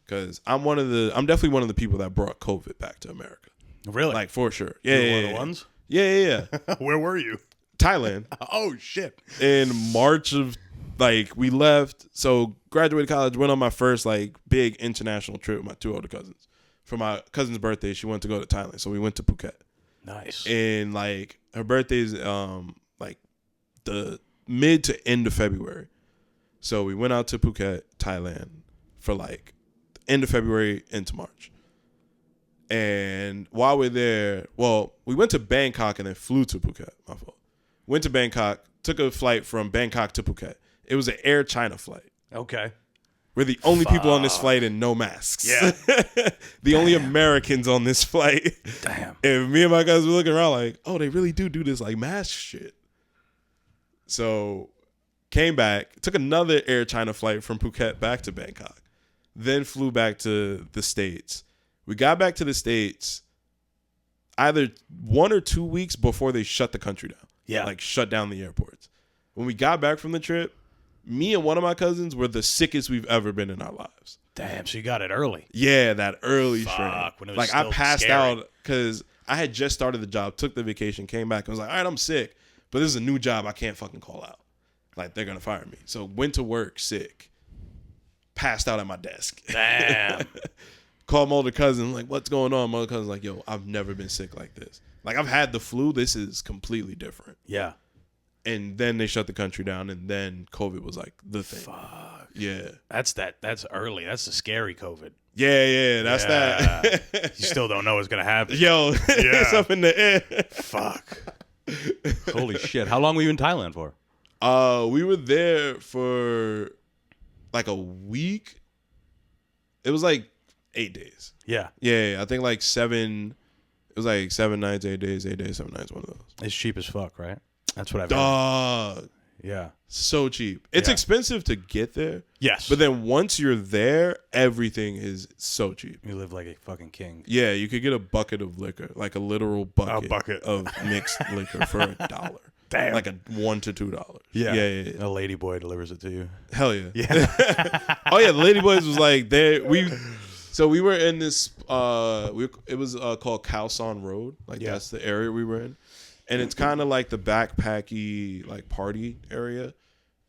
S2: Because I'm definitely one of the people that brought COVID back to America.
S1: Really?
S2: Like for sure. Yeah.
S1: You were
S2: Yeah,
S1: one of
S2: yeah.
S1: the ones?
S2: Yeah.
S1: Where were you?
S2: Thailand.
S1: Oh, shit.
S2: In March of we left. So graduated college, went on my first like big international trip with my 2 older cousins. For my cousin's birthday, she wanted to go to Thailand. So we went to Phuket.
S1: Nice.
S2: And like her birthday's like the mid to end of February. So we went out to Phuket, Thailand for like end of February into March. And while we're there, well, we went to Bangkok and then flew to Phuket. My fault. Went to Bangkok, took a flight from Bangkok to Phuket. It was an Air China flight.
S1: Okay.
S2: We're the only people on this flight in no masks.
S1: Yeah.
S2: The only Americans on this flight.
S1: Damn.
S2: And me and my guys were looking around like, oh, they really do this like mask shit. So came back, took another Air China flight from Phuket back to Bangkok, then flew back to the States. We got back to the States either 1 or 2 weeks before they shut the country down.
S1: Yeah.
S2: Like shut down the airports. When we got back from the trip, me and one of my cousins were the sickest we've ever been in our lives.
S1: Damn, so you got it early.
S2: Yeah, that early
S1: Fuck,
S2: strain.
S1: when it was
S2: Like I
S1: still
S2: passed
S1: scary.
S2: out because I had just started the job, took the vacation, came back, and was like, all right, I'm sick, but this is a new job I can't fucking call out. Like they're gonna fire me. So went to work sick, passed out at my desk.
S1: Damn.
S2: Called my older cousin, like, what's going on? My older cousin's like, yo, I've never been sick like this. Like I've had the flu. This is completely different.
S1: Yeah.
S2: And then they shut the country down, and then COVID was like the thing.
S1: Fuck.
S2: Yeah.
S1: That's early. That's the scary COVID.
S2: Yeah, that's that.
S1: You still don't know what's going to happen.
S2: Yo, it's up in the air.
S1: Fuck. Holy shit. How long were you in Thailand for?
S2: We were there for like a week. It was like 8 days.
S1: Yeah.
S2: Yeah, I think like 7. It was like 7 nights, 8 days, 8 days, 7 nights. One of those.
S1: It's cheap as fuck, right? That's what I've heard.
S2: Dog,
S1: Yeah.
S2: so cheap. It's
S1: Yeah.
S2: expensive to get there,
S1: Yes.
S2: but then once you're there, everything is so cheap.
S1: You live like a fucking king.
S2: Yeah, you could get a bucket of liquor, like a literal bucket, of mixed liquor for $1.
S1: Damn.
S2: Like a $1 to $2.
S1: Yeah.
S2: Yeah.
S1: A lady boy delivers it to you.
S2: Hell yeah.
S1: Yeah.
S2: Oh yeah, the Ladyboys was like there. So we were in this. It was called Khaosan Road. Like
S1: Yeah.
S2: that's the area we were in, and it's kind of like the backpacky like party area.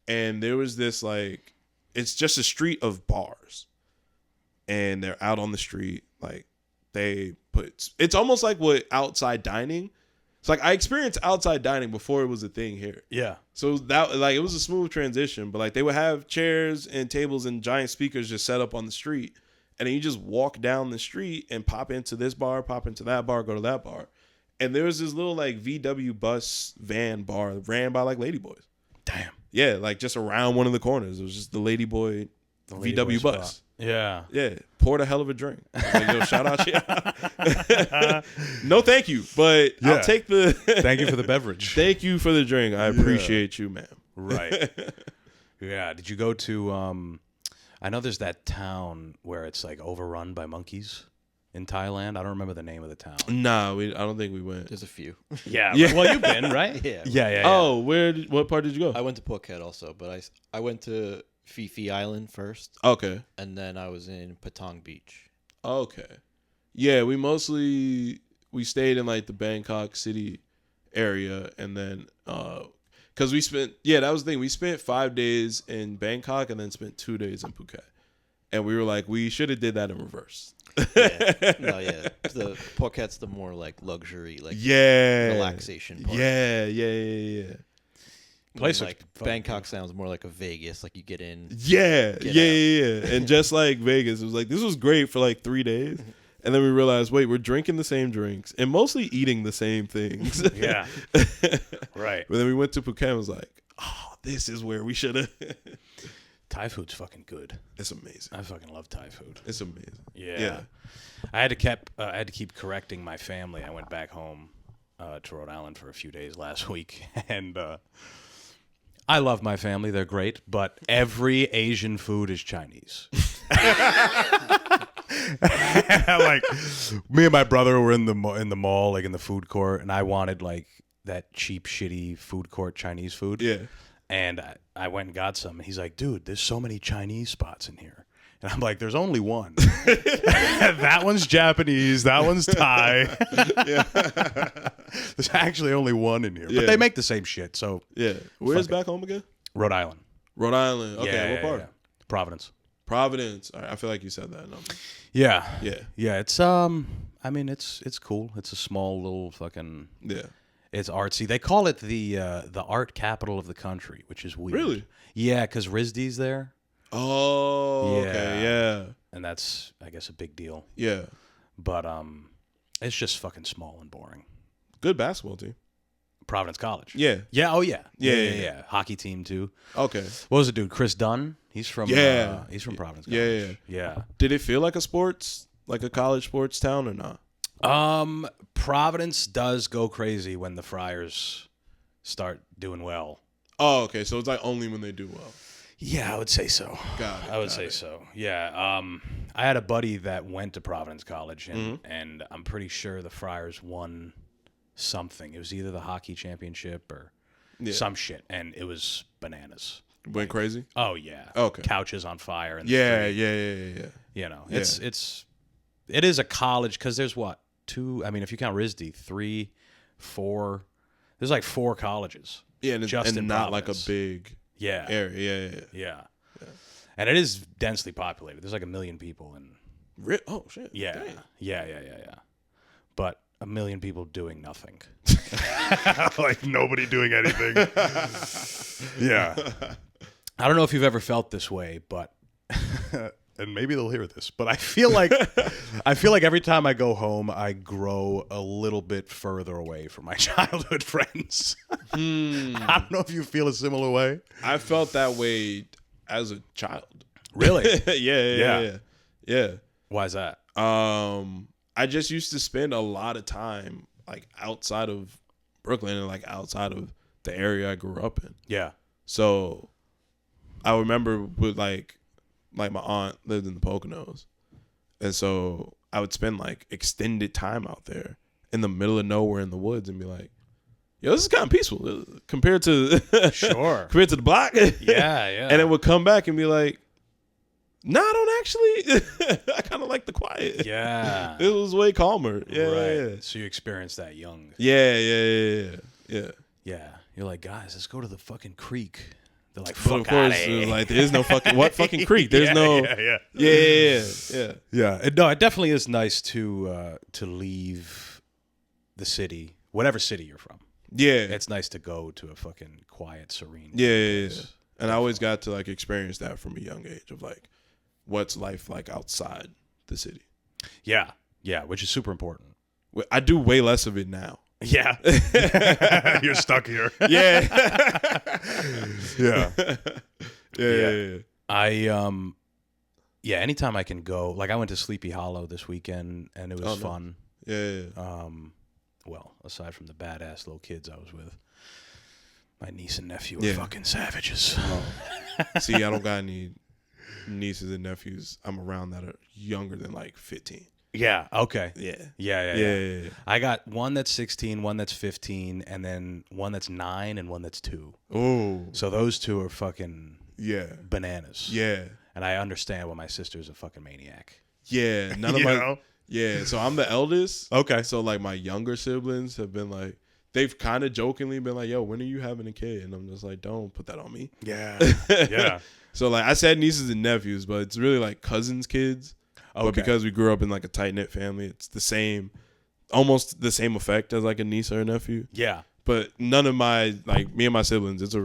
S2: And there was this like, it's just a street of bars, and they're out on the street. Like they put. It's almost like what outside dining. It's like I experienced outside dining before it was a thing here.
S1: Yeah.
S2: So that like it was a smooth transition, but like they would have chairs and tables and giant speakers just set up on the street, and then you just walk down the street and pop into this bar, pop into that bar, go to that bar, and there was this little like VW bus van bar ran by like ladyboys.
S1: Damn.
S2: Yeah, like just around one of the corners, it was just the ladyboy VW
S1: spot.
S2: bus.
S1: Yeah.
S2: Yeah, poured a hell of a drink. Like, yo, shout out, yeah. No, thank you, but
S1: Yeah.
S2: I'll take the.
S1: Thank you for the beverage.
S2: Thank you for the drink. I appreciate you, ma'am.
S1: Right. Yeah. Did you go to I know there's that town where it's like overrun by monkeys in Thailand. I don't remember the name of the town.
S2: Nah, I don't think we went.
S3: There's a few.
S1: Yeah.
S2: Yeah.
S1: Well, you've been, right?
S3: Yeah.
S1: Yeah.
S2: Oh, what part did you go?
S3: I went to Phuket also, but I went to Phi Phi Island first,
S2: Okay.
S3: and then I was in Patong Beach.
S2: Okay. Yeah, we stayed in like the Bangkok city area, and then because that was the thing. We spent 5 days in Bangkok and then spent 2 days in Phuket, and we were like, we should have did that in reverse.
S3: Yeah. No, yeah. The Phuket's the more like luxury, like
S2: Yeah.
S3: relaxation part.
S2: Yeah.
S1: Place
S3: Like Bangkok sounds more like a Vegas. Like you get in.
S2: Yeah.
S3: Get
S2: Yeah. And just like Vegas, it was like, this was great for like 3 days. And then we realized, wait, we're drinking the same drinks and mostly eating the same things.
S1: Yeah. Right.
S2: But then we went to Phuket and was like, oh, this is where we should have.
S1: Thai food's fucking good.
S2: It's amazing.
S1: I fucking love Thai food.
S2: It's amazing.
S1: Yeah. I had to keep correcting my family. I went back home to Rhode Island for a few days last week, and I love my family. They're great, but every Asian food is Chinese. Like me and my brother were in the mall, like in the food court, and I wanted like that cheap, shitty food court Chinese food.
S2: Yeah.
S1: And I went and got some, and he's like, "Dude, there's so many Chinese spots in here." And I'm like, "There's only one. That one's Japanese. That one's Thai. There's actually only one in here, but they make the same shit." So
S2: Yeah. Where's back home again?
S1: Rhode Island.
S2: Rhode Island. Okay.
S1: Yeah,
S2: What part?
S1: yeah. Providence.
S2: Providence. All right, I feel like you said that number.
S1: Yeah.
S2: Yeah.
S1: It's I mean, it's cool. It's a small little fucking.
S2: Yeah.
S1: It's artsy. They call it the art capital of the country, which is weird.
S2: Really?
S1: Yeah, because RISD's there.
S2: Oh, okay. Yeah.
S1: And that's, I guess, a big deal.
S2: Yeah.
S1: But It's just fucking small and boring.
S2: Good basketball team.
S1: Providence College.
S2: Yeah.
S1: Yeah. Oh yeah.
S2: Yeah.
S1: Hockey team too.
S2: Okay.
S1: What was it, dude? Chris Dunn. He's from.
S2: Yeah.
S1: He's from Providence
S2: Yeah,
S1: College. Yeah.
S2: Did it feel like a college sports town or not?
S1: Providence does go crazy when the Friars start doing well.
S2: Oh, okay. So it's like only when they do well.
S1: Yeah, I would say so.
S2: Got it.
S1: I would say so. Yeah. I had a buddy that went to Providence College, and I'm pretty sure the Friars won something. It was either the hockey championship or some shit, and it was bananas.
S2: Went crazy?
S1: Oh yeah.
S2: Okay.
S1: Couches on fire. In the
S2: Yeah.
S1: street. You know, it is a college because there's what, two? I mean, if you count RISD, 3, 4. There's like 4 colleges.
S2: Yeah, and,
S1: just
S2: and
S1: in
S2: not like a
S1: Providence.
S2: big area. Yeah.
S1: And it is densely populated. There's like 1 million people, and
S2: Oh shit.
S1: yeah,
S2: Dang.
S1: yeah. But 1 million people doing nothing, like nobody doing anything. Yeah. I don't know if you've ever felt this way, but and maybe they'll hear this, but I feel like every time I go home, I grow a little bit further away from my childhood friends. I don't know if you feel a similar way.
S2: I felt that way as a child.
S1: Really?
S2: Yeah.
S1: Why is that?
S2: I just used to spend a lot of time like outside of Brooklyn and like outside of the area I grew up in.
S1: Yeah.
S2: So I remember with like my aunt lived in the Poconos, and so I would spend like extended time out there in the middle of nowhere in the woods and be like, yo, this is kind of peaceful compared to compared to the block.
S1: Yeah.
S2: And it would come back and be like, no, I don't actually. I kind of like the quiet.
S1: Yeah.
S2: It was way calmer. Yeah.
S1: Right. So you experienced that young.
S2: Yeah.
S1: Yeah. You're like, guys, let's go to the fucking creek. They're like,
S2: But
S1: fuck
S2: of course,
S1: outta
S2: it was
S1: here.
S2: like, there's no fucking, what fucking creek? There's Yeah.
S1: Yeah. No, it definitely is nice to leave the city, whatever city you're from.
S2: Yeah.
S1: It's nice to go to a fucking quiet, serene
S2: Yeah.
S1: place.
S2: And I always got to like experience that from a young age of like, what's life like outside the city?
S1: Yeah, which is super important.
S2: I do way less of it now.
S1: Yeah. You're stuck here.
S2: Yeah.
S1: Yeah. Anytime I can go, like I went to Sleepy Hollow this weekend and it was fun.
S2: Yeah.
S1: Well, aside from the badass little kids I was with, my niece and nephew were fucking savages.
S2: See, I don't got any nieces and nephews I'm around that are younger than like 15.
S1: Yeah. Okay.
S2: Yeah.
S1: I got one that's 16, one that's 15, and then one that's 9 and one that's 2.
S2: Oh.
S1: So those two are fucking bananas.
S2: Yeah.
S1: And I understand why my sister's a fucking maniac.
S2: Yeah. None of
S1: You
S2: my
S1: know?
S2: Yeah. So I'm the eldest.
S1: Okay.
S2: So like my younger siblings have been like, they've kind of jokingly been like, yo, when are you having a kid? And I'm just like, don't put that on me.
S1: Yeah. Yeah.
S2: So like I said nieces and nephews, but it's really like cousins' kids.
S1: Okay.
S2: But because we grew up in like a tight-knit family, it's the same, almost the same effect as like a niece or a nephew.
S1: Yeah.
S2: But none of my, like me and my siblings, it's a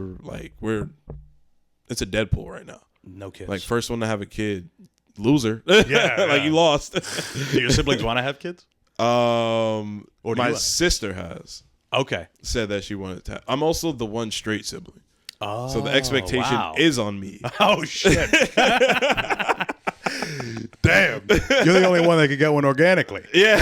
S2: Deadpool right now.
S1: No kids.
S2: Like first one to have a kid, loser.
S1: Yeah.
S2: Like you lost.
S1: Do your siblings want to have kids? Or do
S2: My
S1: you?
S2: sister has
S1: Okay.
S2: said that she wanted to have. I'm also the one straight sibling.
S1: Oh,
S2: So the expectation is on me.
S1: Oh, shit. Damn. You're the only one that could get one organically.
S2: Yeah.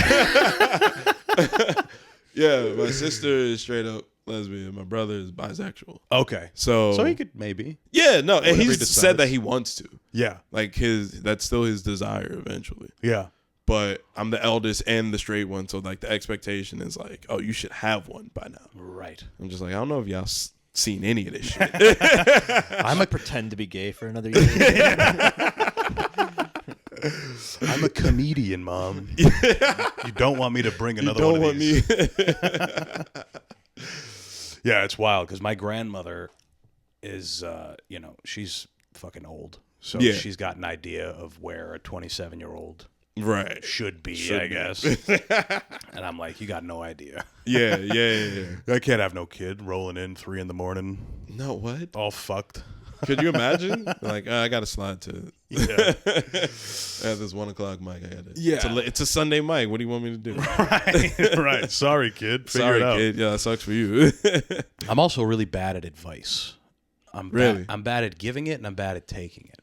S2: Yeah, my sister is straight up lesbian. My brother is bisexual.
S1: Okay.
S2: So
S1: he could maybe.
S2: Yeah, no, and
S1: Whatever he
S2: he's
S1: decides.
S2: said that he wants to.
S1: Yeah.
S2: Like that's still his desire eventually.
S1: Yeah.
S2: But I'm the eldest and the straight one, so like the expectation is like, oh, you should have one by now.
S1: Right.
S2: I'm just like, I don't know if y'all seen any of this shit.
S3: I'm gonna pretend to be gay for another year.
S1: I'm a comedian, Mom. You don't want me to bring another
S2: you don't
S1: one
S2: want
S1: of these.
S2: me.
S1: Yeah, it's wild because my grandmother is, she's fucking old. So
S2: Yeah.
S1: she's got an idea of where a 27-year-old
S2: Right.
S1: should be,
S2: Should
S1: I
S2: be.
S1: guess. And I'm like, you got no idea.
S2: Yeah.
S1: I can't have no kid rolling in 3 a.m.
S2: No, what?
S1: all fucked.
S2: Could you imagine? Like, I got to slide to
S1: Yeah.
S2: at this 1 o'clock mic. I got it.
S1: Yeah.
S2: It's a Sunday mic. What do you want me to do?
S1: Right. Sorry, kid. Figure
S2: Sorry,
S1: it out.
S2: kid. Yeah, that sucks for you.
S1: I'm also really bad at advice.
S2: Really?
S1: I'm bad at giving it and I'm bad at taking it.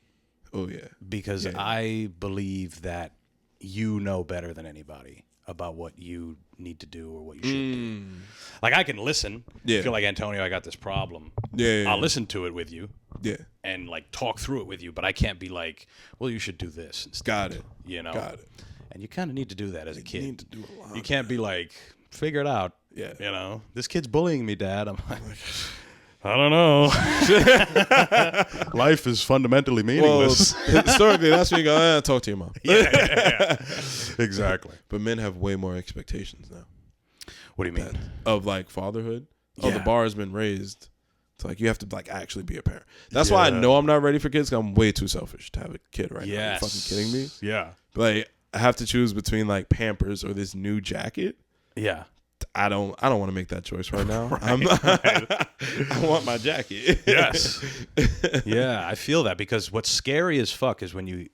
S2: Oh, yeah.
S1: Because
S2: Yeah.
S1: I believe that you know better than anybody about what you need to do or what you should do. Like, I can listen.
S2: Yeah.
S1: Feel like, Antonio, I got this problem.
S2: Yeah.
S1: I'll listen to it with you
S2: Yeah.
S1: and, like, talk through it with you, but I can't be like, well, you should do this instead.
S2: Got it.
S1: You know?
S2: Got it.
S1: And you kind of need to do that as a kid.
S2: You need to do a lot.
S1: You can't be like, figure it out.
S2: Yeah.
S1: You know, this kid's bullying me, Dad. I'm like, I don't know. Life is fundamentally meaningless.
S2: Well, historically, that's when you go, talk to your mom.
S1: Yeah. Exactly.
S2: But men have way more expectations now
S1: What do you mean?
S2: of like fatherhood. Oh, the
S1: Yeah.
S2: bar has been raised. It's like you have to like actually be a parent. That's why I know I'm not ready for kids. 'Cause I'm way too selfish to have a kid right now. Are you fucking kidding me?
S1: Yeah.
S2: Like I have to choose between like Pampers or this new jacket.
S1: Yeah.
S2: I don't want to make that choice right now. I want my jacket.
S1: Yes. Yeah, I feel that because what's scary as fuck is when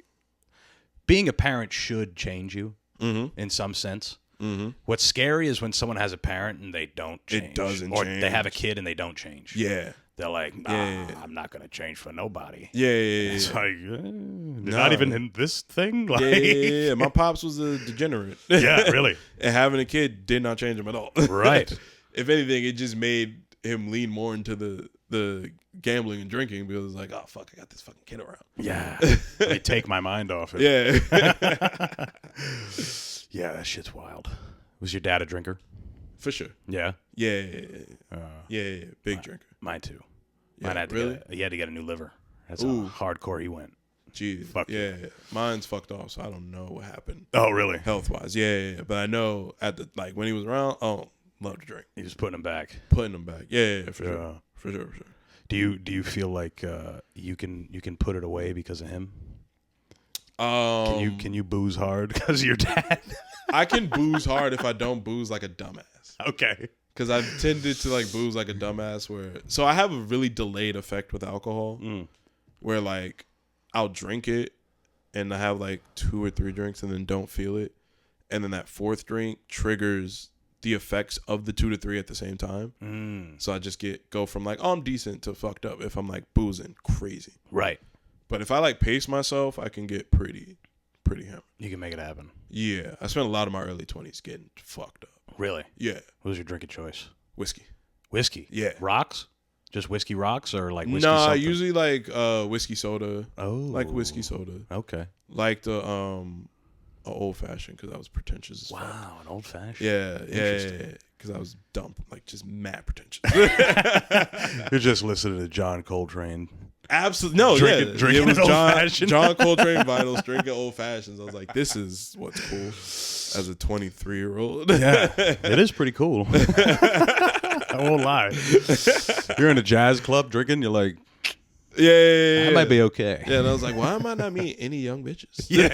S1: being a parent should change you in some sense. Mm-hmm. What's scary is when someone has a parent and they don't change.
S2: It doesn't
S1: or
S2: change.
S1: they have a kid and they don't change.
S2: Yeah.
S1: They're like, nah, I'm not going to change for nobody.
S2: Yeah.
S1: It's like, they're not even in this thing? Like,
S2: Yeah. My pops was a degenerate.
S1: Yeah, really.
S2: And having a kid did not change him at all.
S1: Right.
S2: If anything, it just made him lean more into the gambling and drinking because it's like, oh, fuck, I got this fucking kid around.
S1: Yeah. They take my mind off it.
S2: Yeah.
S1: Yeah, that shit's wild. Was your dad a drinker?
S2: For sure.
S1: Yeah.
S2: Yeah. Big drinker.
S1: Mine too.
S2: Yeah,
S1: Mine had to
S2: really?
S1: he had to get a new liver. That's
S2: Ooh.
S1: how hardcore he went.
S2: Jeez.
S1: Fuck
S2: yeah. Mine's fucked off, so I don't know what happened
S1: Oh, really?
S2: health wise. Yeah. But I know when he was around, love to drink.
S1: He was putting him back.
S2: Putting him back. Yeah, for
S1: Yeah.
S2: sure. For sure.
S1: Do you feel like you can put it away because of him? Can you booze hard because of your dad?
S2: I can booze hard if I don't booze like a dumbass.
S1: Okay.
S2: Because I've tended to like booze like a dumbass so I have a really delayed effect with alcohol where like I'll drink it and I have like 2 or 3 drinks and then don't feel it. And then that 4th drink triggers the effects of the 2 to 3 at the same time. So I just go from like, oh, I'm decent to fucked up if I'm like boozing crazy.
S1: Right.
S2: But if I like pace myself, I can get pretty hammered.
S1: You can make it happen.
S2: Yeah. I spent a lot of my early 20s getting fucked up.
S1: Really?
S2: Yeah.
S1: What was your drinking choice?
S2: Whiskey.
S1: Whiskey?
S2: Yeah.
S1: Rocks? Just whiskey rocks or like whiskey
S2: Nah,
S1: something?
S2: usually like whiskey soda.
S1: Oh.
S2: Like whiskey soda.
S1: Okay.
S2: Like the old fashioned because I was pretentious as fuck.
S1: Wow, an old fashioned.
S2: Yeah.
S1: Interesting.
S2: Because I was dumb, like just mad pretentious.
S1: You're just listening to John Coltrane.
S2: Absolutely. No,
S1: Drinking
S2: it was
S1: an
S2: John
S1: old-fashioned.
S2: Coltrane vinyls, drinking old fashions. I was like, this is what's cool as a 23-year-old.
S1: Yeah, it is pretty cool. I won't lie. You're in a jazz club drinking, you're like,
S2: Yeah.
S1: that might be okay.
S2: Yeah, and I was like, why am I not meeting any young bitches?
S1: Yeah.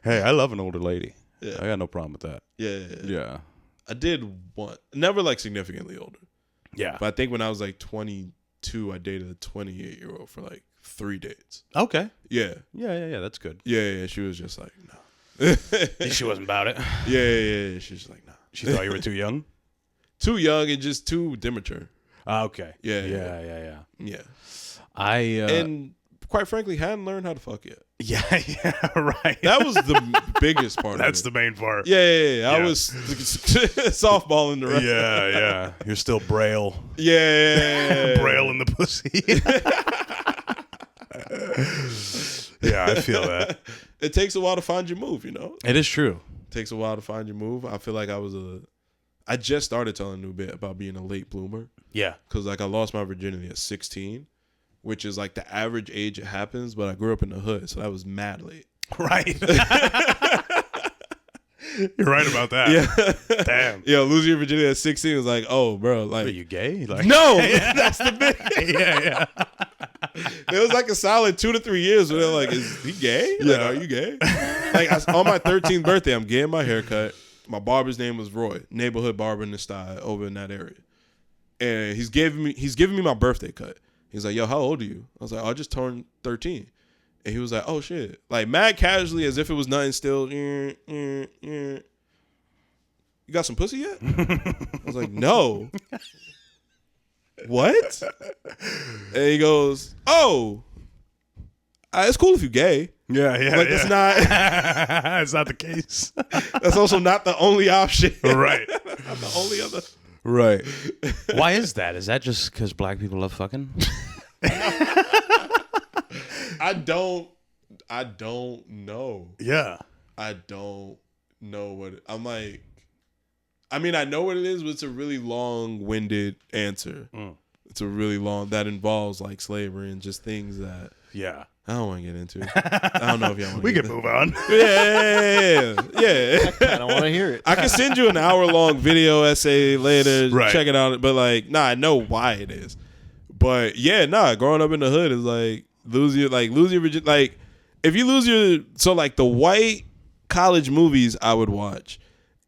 S1: Hey, I love an older lady.
S2: Yeah.
S1: I got no problem with that.
S2: Yeah. I did want, never like significantly older.
S1: Yeah.
S2: But I think when I was like 22, I dated a 28-year-old for like 3 dates.
S1: Okay.
S2: Yeah.
S1: Yeah. That's good.
S2: Yeah. She was just like, no.
S1: She wasn't about it.
S2: Yeah. She's just like, no.
S1: She thought you were too young?
S2: Too young and just too immature.
S1: Okay.
S2: Yeah.
S1: And
S2: quite frankly, hadn't learned how to fuck yet.
S1: Yeah, right.
S2: That was the biggest part
S1: That's
S2: of
S1: the
S2: it.
S1: main part.
S2: Yeah. I was softballing the rest.
S1: Yeah. You're still braille.
S2: Yeah.
S1: Braille in the pussy. Yeah, I feel that.
S2: It takes a while to find your move, you know?
S1: It is true.
S2: It takes a while to find your move. I feel like I just started telling a new bit about being a late bloomer.
S1: Yeah.
S2: Because like I lost my virginity at 16, which is like the average age it happens, but I grew up in the hood, so that was mad late.
S1: Right. You're right about that.
S2: Yeah.
S1: Damn.
S2: Yeah, losing your virginity at 16 was like, oh, bro. Like,
S1: Are you gay? Like,
S2: no, that's the bit.
S1: Yeah.
S2: It was like a solid 2 to 3 years where they're like, is he gay? Like,
S1: Yeah.
S2: are you gay? Like, on my 13th birthday, I'm getting my hair cut. My barber's name was Roy, neighborhood barber in the style over in that area. And he's giving me my birthday cut. He's like, yo, how old are you? I was like, oh, I just turned 13. And he was like, oh, shit. Like, mad casually, as if it was nothing still. You got some pussy yet? I was like, no. What? And he goes, oh, it's cool if you're gay.
S1: Yeah.
S2: Like, it's not.
S1: It's not the case.
S2: That's also not the only option.
S1: Right.
S2: Not the only other.
S1: Right. Why is that? Is that just because black people love fucking?
S2: I don't know.
S1: Yeah.
S2: I don't know what I'm like. I mean, I know what it is, but it's a really long-winded answer. It's a really long that involves like slavery and just things that
S1: Yeah.
S2: I don't want to get into. I don't know if y'all want to.
S1: We can move on.
S2: Yeah.
S3: I don't want to hear it.
S2: I can send you an hour-long video essay later.
S1: Right.
S2: Check it out. But like, I know why it is. But yeah, growing up in the hood is like lose your virginity. Like if you lose your the white college movies I would watch,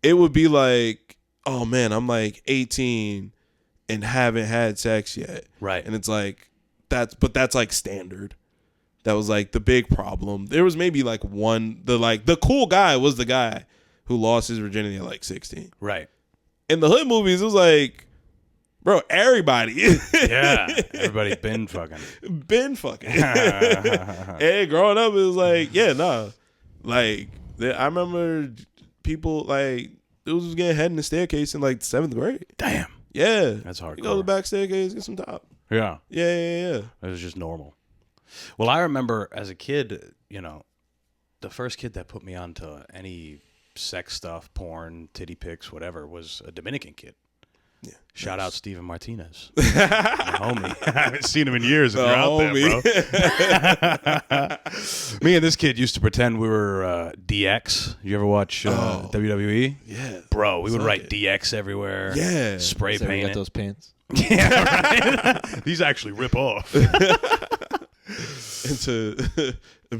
S2: it would be like, oh man, I'm like 18 and haven't had sex yet.
S1: Right.
S2: And it's like that's like standard. That was like the big problem. There was maybe like the cool guy was the guy who lost his virginity at like 16.
S1: Right.
S2: In the hood movies, it was like, bro, everybody.
S1: Yeah. Everybody been fucking.
S2: And growing up, it was like, Like, I remember people like, it was getting head in the staircase in like 7th grade.
S1: Damn.
S2: Yeah.
S1: That's hardcore.
S2: You go to the back staircase, get some top.
S1: Yeah.
S2: Yeah.
S1: It was just normal. Well, I remember as a kid, the first kid that put me onto any sex stuff, porn, titty pics, whatever, was a Dominican kid.
S2: Yeah.
S1: Shout out Steven Martinez. My homie. I haven't seen him in years if you're out there, bro. Me and this kid used to pretend we were DX. You ever watch WWE?
S2: Yeah.
S1: Bro, we would write DX everywhere.
S2: Yeah.
S1: Spray
S3: So we
S1: paint
S3: got
S1: it.
S3: those pants.
S1: Yeah, right? These actually rip off.
S2: Into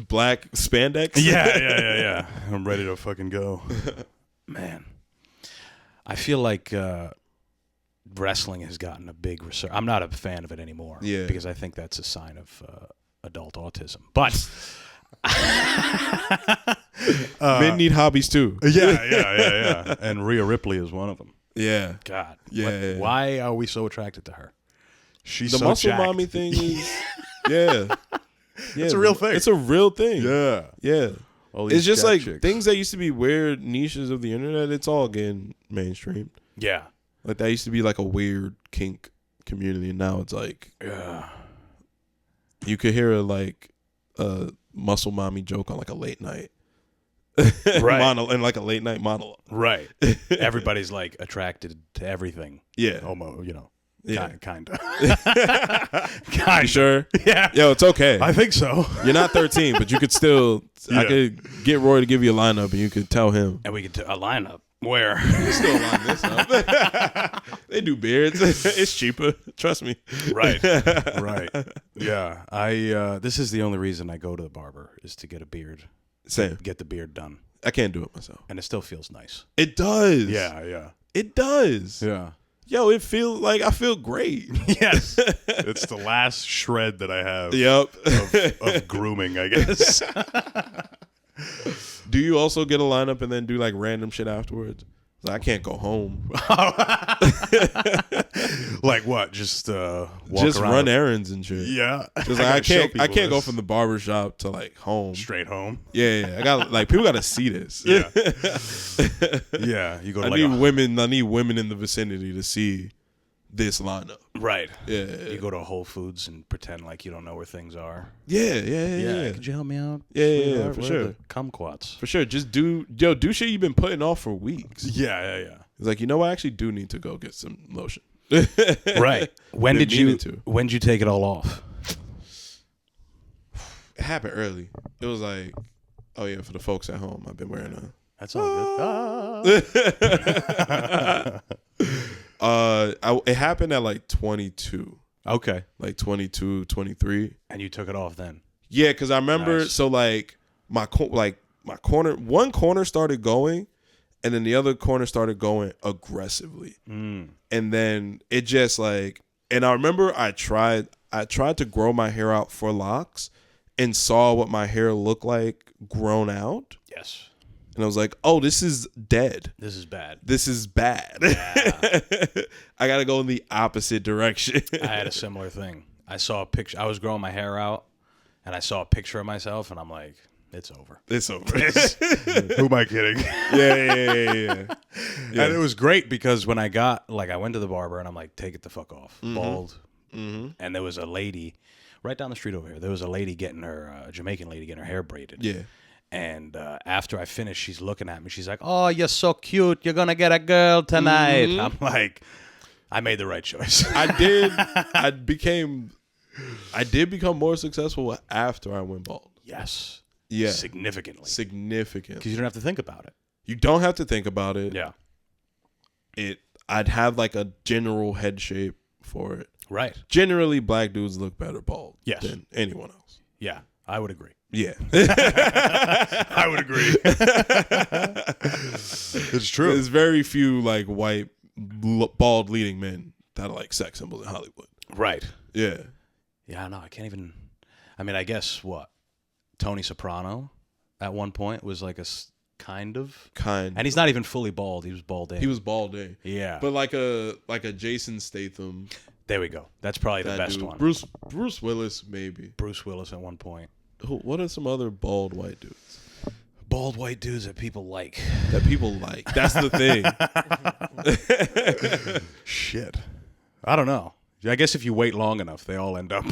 S2: black spandex.
S1: Yeah. I'm ready to fucking go. Man. I feel like wrestling has gotten a big resurgence. I'm not a fan of it anymore.
S2: Yeah.
S1: Because I think that's a sign of adult autism. But
S2: men need hobbies too.
S1: Yeah. And Rhea Ripley is one of them.
S2: Yeah.
S1: God.
S2: Yeah.
S1: Why are we so attracted to her? She's
S2: The
S1: so
S2: muscle
S1: jacked.
S2: mommy thing is yeah.
S1: It's a real thing.
S2: It's a real thing.
S1: Yeah.
S2: Yeah.
S1: All these
S2: It's just
S1: jacked
S2: like
S1: chicks.
S2: things that used to be weird niches of the internet, it's all getting mainstream.
S1: Yeah.
S2: Like that used to be like a weird kink community, and now it's like you could hear a muscle mommy joke on like a late night.
S1: Right.
S2: And like a late night monologue.
S1: Right. Everybody's like attracted to everything.
S2: Yeah.
S1: Almost,
S2: Yeah.
S1: Kind of.
S2: You sure?
S1: Yeah.
S2: Yo, it's okay.
S1: I think so.
S2: You're not 13, but you could still. I
S1: Yeah.
S2: could get Roy to give you a lineup, and you could tell him.
S1: And we could a lineup where
S2: You still line this up. They do beards. It's cheaper. Trust me.
S1: right. Yeah. This is the only reason I go to the barber is to get a beard.
S2: Same.
S1: Get the beard done.
S2: I can't do it myself.
S1: And it still feels nice.
S2: It does.
S1: Yeah.
S2: It does.
S1: Yeah.
S2: Yo, it feels like I feel great.
S1: Yes. It's the last shred that I have
S2: Yep.
S1: of grooming, I guess.
S2: Do you also get a lineup and then do like random shit afterwards? I can't go home.
S1: Like what? Just walk
S2: Just
S1: around.
S2: run errands and shit.
S1: Yeah.
S2: Just like I can't go from the barber shop to like home.
S1: straight home.
S2: Yeah. I got like people got to see this.
S1: Yeah. Yeah. You go to
S2: I need women in the vicinity to see this lineup.
S1: Right.
S2: Yeah.
S1: You go to Whole Foods and pretend like you don't know where things are.
S2: Yeah.
S1: Could you help me out?
S2: Yeah,
S1: sweetheart?
S2: for
S1: Where
S2: sure.
S1: are the kumquats.
S2: For sure. Just do shit you've been putting off for weeks.
S1: Yeah.
S2: It's like, I actually do need to go get some lotion.
S1: Right. When
S2: Been
S1: did you
S2: meaning to.
S1: when did you take it all off?
S2: It happened early. It was like, oh yeah, for the folks at home, I've been wearing a.
S1: That's all good.
S2: It happened at like 22,
S1: Okay.
S2: like 22, 23.
S1: And you took it off then.
S2: Yeah, because I remember.
S1: Nice.
S2: So like my corner, one corner started going, and then the other corner started going aggressively, and then it just like And I remember I tried to grow my hair out for locks and saw what my hair looked like grown out.
S1: Yes.
S2: And I was like, oh, this is dead.
S1: This is bad.
S2: This is bad.
S1: Yeah.
S2: I got to go in the opposite direction.
S1: I had a similar thing. I saw a picture. I was growing my hair out, and I saw a picture of myself, and I'm like, it's over.
S2: It's over.
S1: Who am I kidding?
S2: Yeah.
S1: And it was great because when I went to the barber, and I'm like, take it the fuck off.
S2: Mm-hmm.
S1: Bald. Mm-hmm. And there was a lady right down the street over here. There was a lady a Jamaican lady getting her hair braided.
S2: Yeah.
S1: And after I finished, she's looking at me. She's like, oh, you're so cute. You're going to get a girl tonight.
S2: Mm-hmm.
S1: I'm like, I made the right choice.
S2: I did. I did become more successful after I went bald.
S1: Yes.
S2: Yeah.
S1: Significantly.
S2: Significant.
S1: Because you don't have to think about it.
S2: You don't have to think about it.
S1: Yeah.
S2: I'd have like a general head shape for it.
S1: Right.
S2: Generally, black dudes look better bald than anyone else.
S1: Yeah, I would agree.
S2: Yeah.
S1: I would agree. It's true.
S2: There's very few like white bald leading men that are like sex symbols in Hollywood.
S1: Right.
S2: Yeah.
S1: Yeah, no, I can't even. I mean, I guess what? Tony Soprano at one point was like kind. And he's not even fully bald. He was balding.
S2: He was balding.
S1: Yeah.
S2: But like a Jason Statham.
S1: There we go. That's probably the best
S2: dude.
S1: one.
S2: Bruce Willis, maybe.
S1: Bruce Willis at one point.
S2: What are some other bald white dudes?
S1: Bald white dudes that people like.
S2: That people like. That's the thing.
S1: Shit. I don't know. I guess if you wait long enough, they all end up.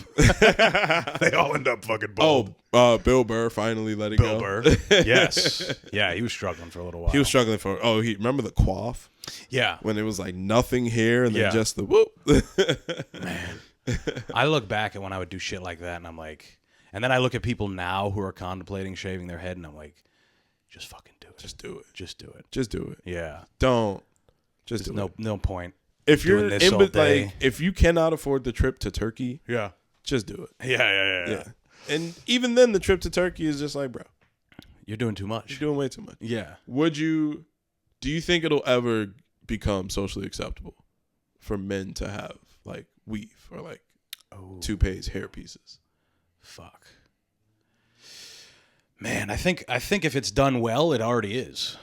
S1: They all end up fucking bald.
S2: Bill Burr finally let it
S1: Bill
S2: go.
S1: Burr. Yes. Yeah, he was struggling for a little while.
S2: He was struggling for. Remember the quaff?
S1: Yeah.
S2: When it was like nothing here and then just the whoop.
S1: Man. I look back at when I would do shit like that, and I'm like, and then I look at people now who are contemplating shaving their head, and I'm like, just fucking do it.
S2: Just do it.
S1: Just do it.
S2: Just do it.
S1: Yeah.
S2: Don't. Just do it.
S1: No point.
S2: If you're
S1: doing this all day.
S2: like, if you cannot afford the trip to Turkey,
S1: Yeah.
S2: just do it.
S1: Yeah.
S2: And even then, the trip to Turkey is just like, bro,
S1: You're doing too much.
S2: you're doing way too much.
S1: Yeah.
S2: Do you think it'll ever become socially acceptable for men to have like weave or like toupees, hair pieces?
S1: Fuck. Man, I think if it's done well, it already is.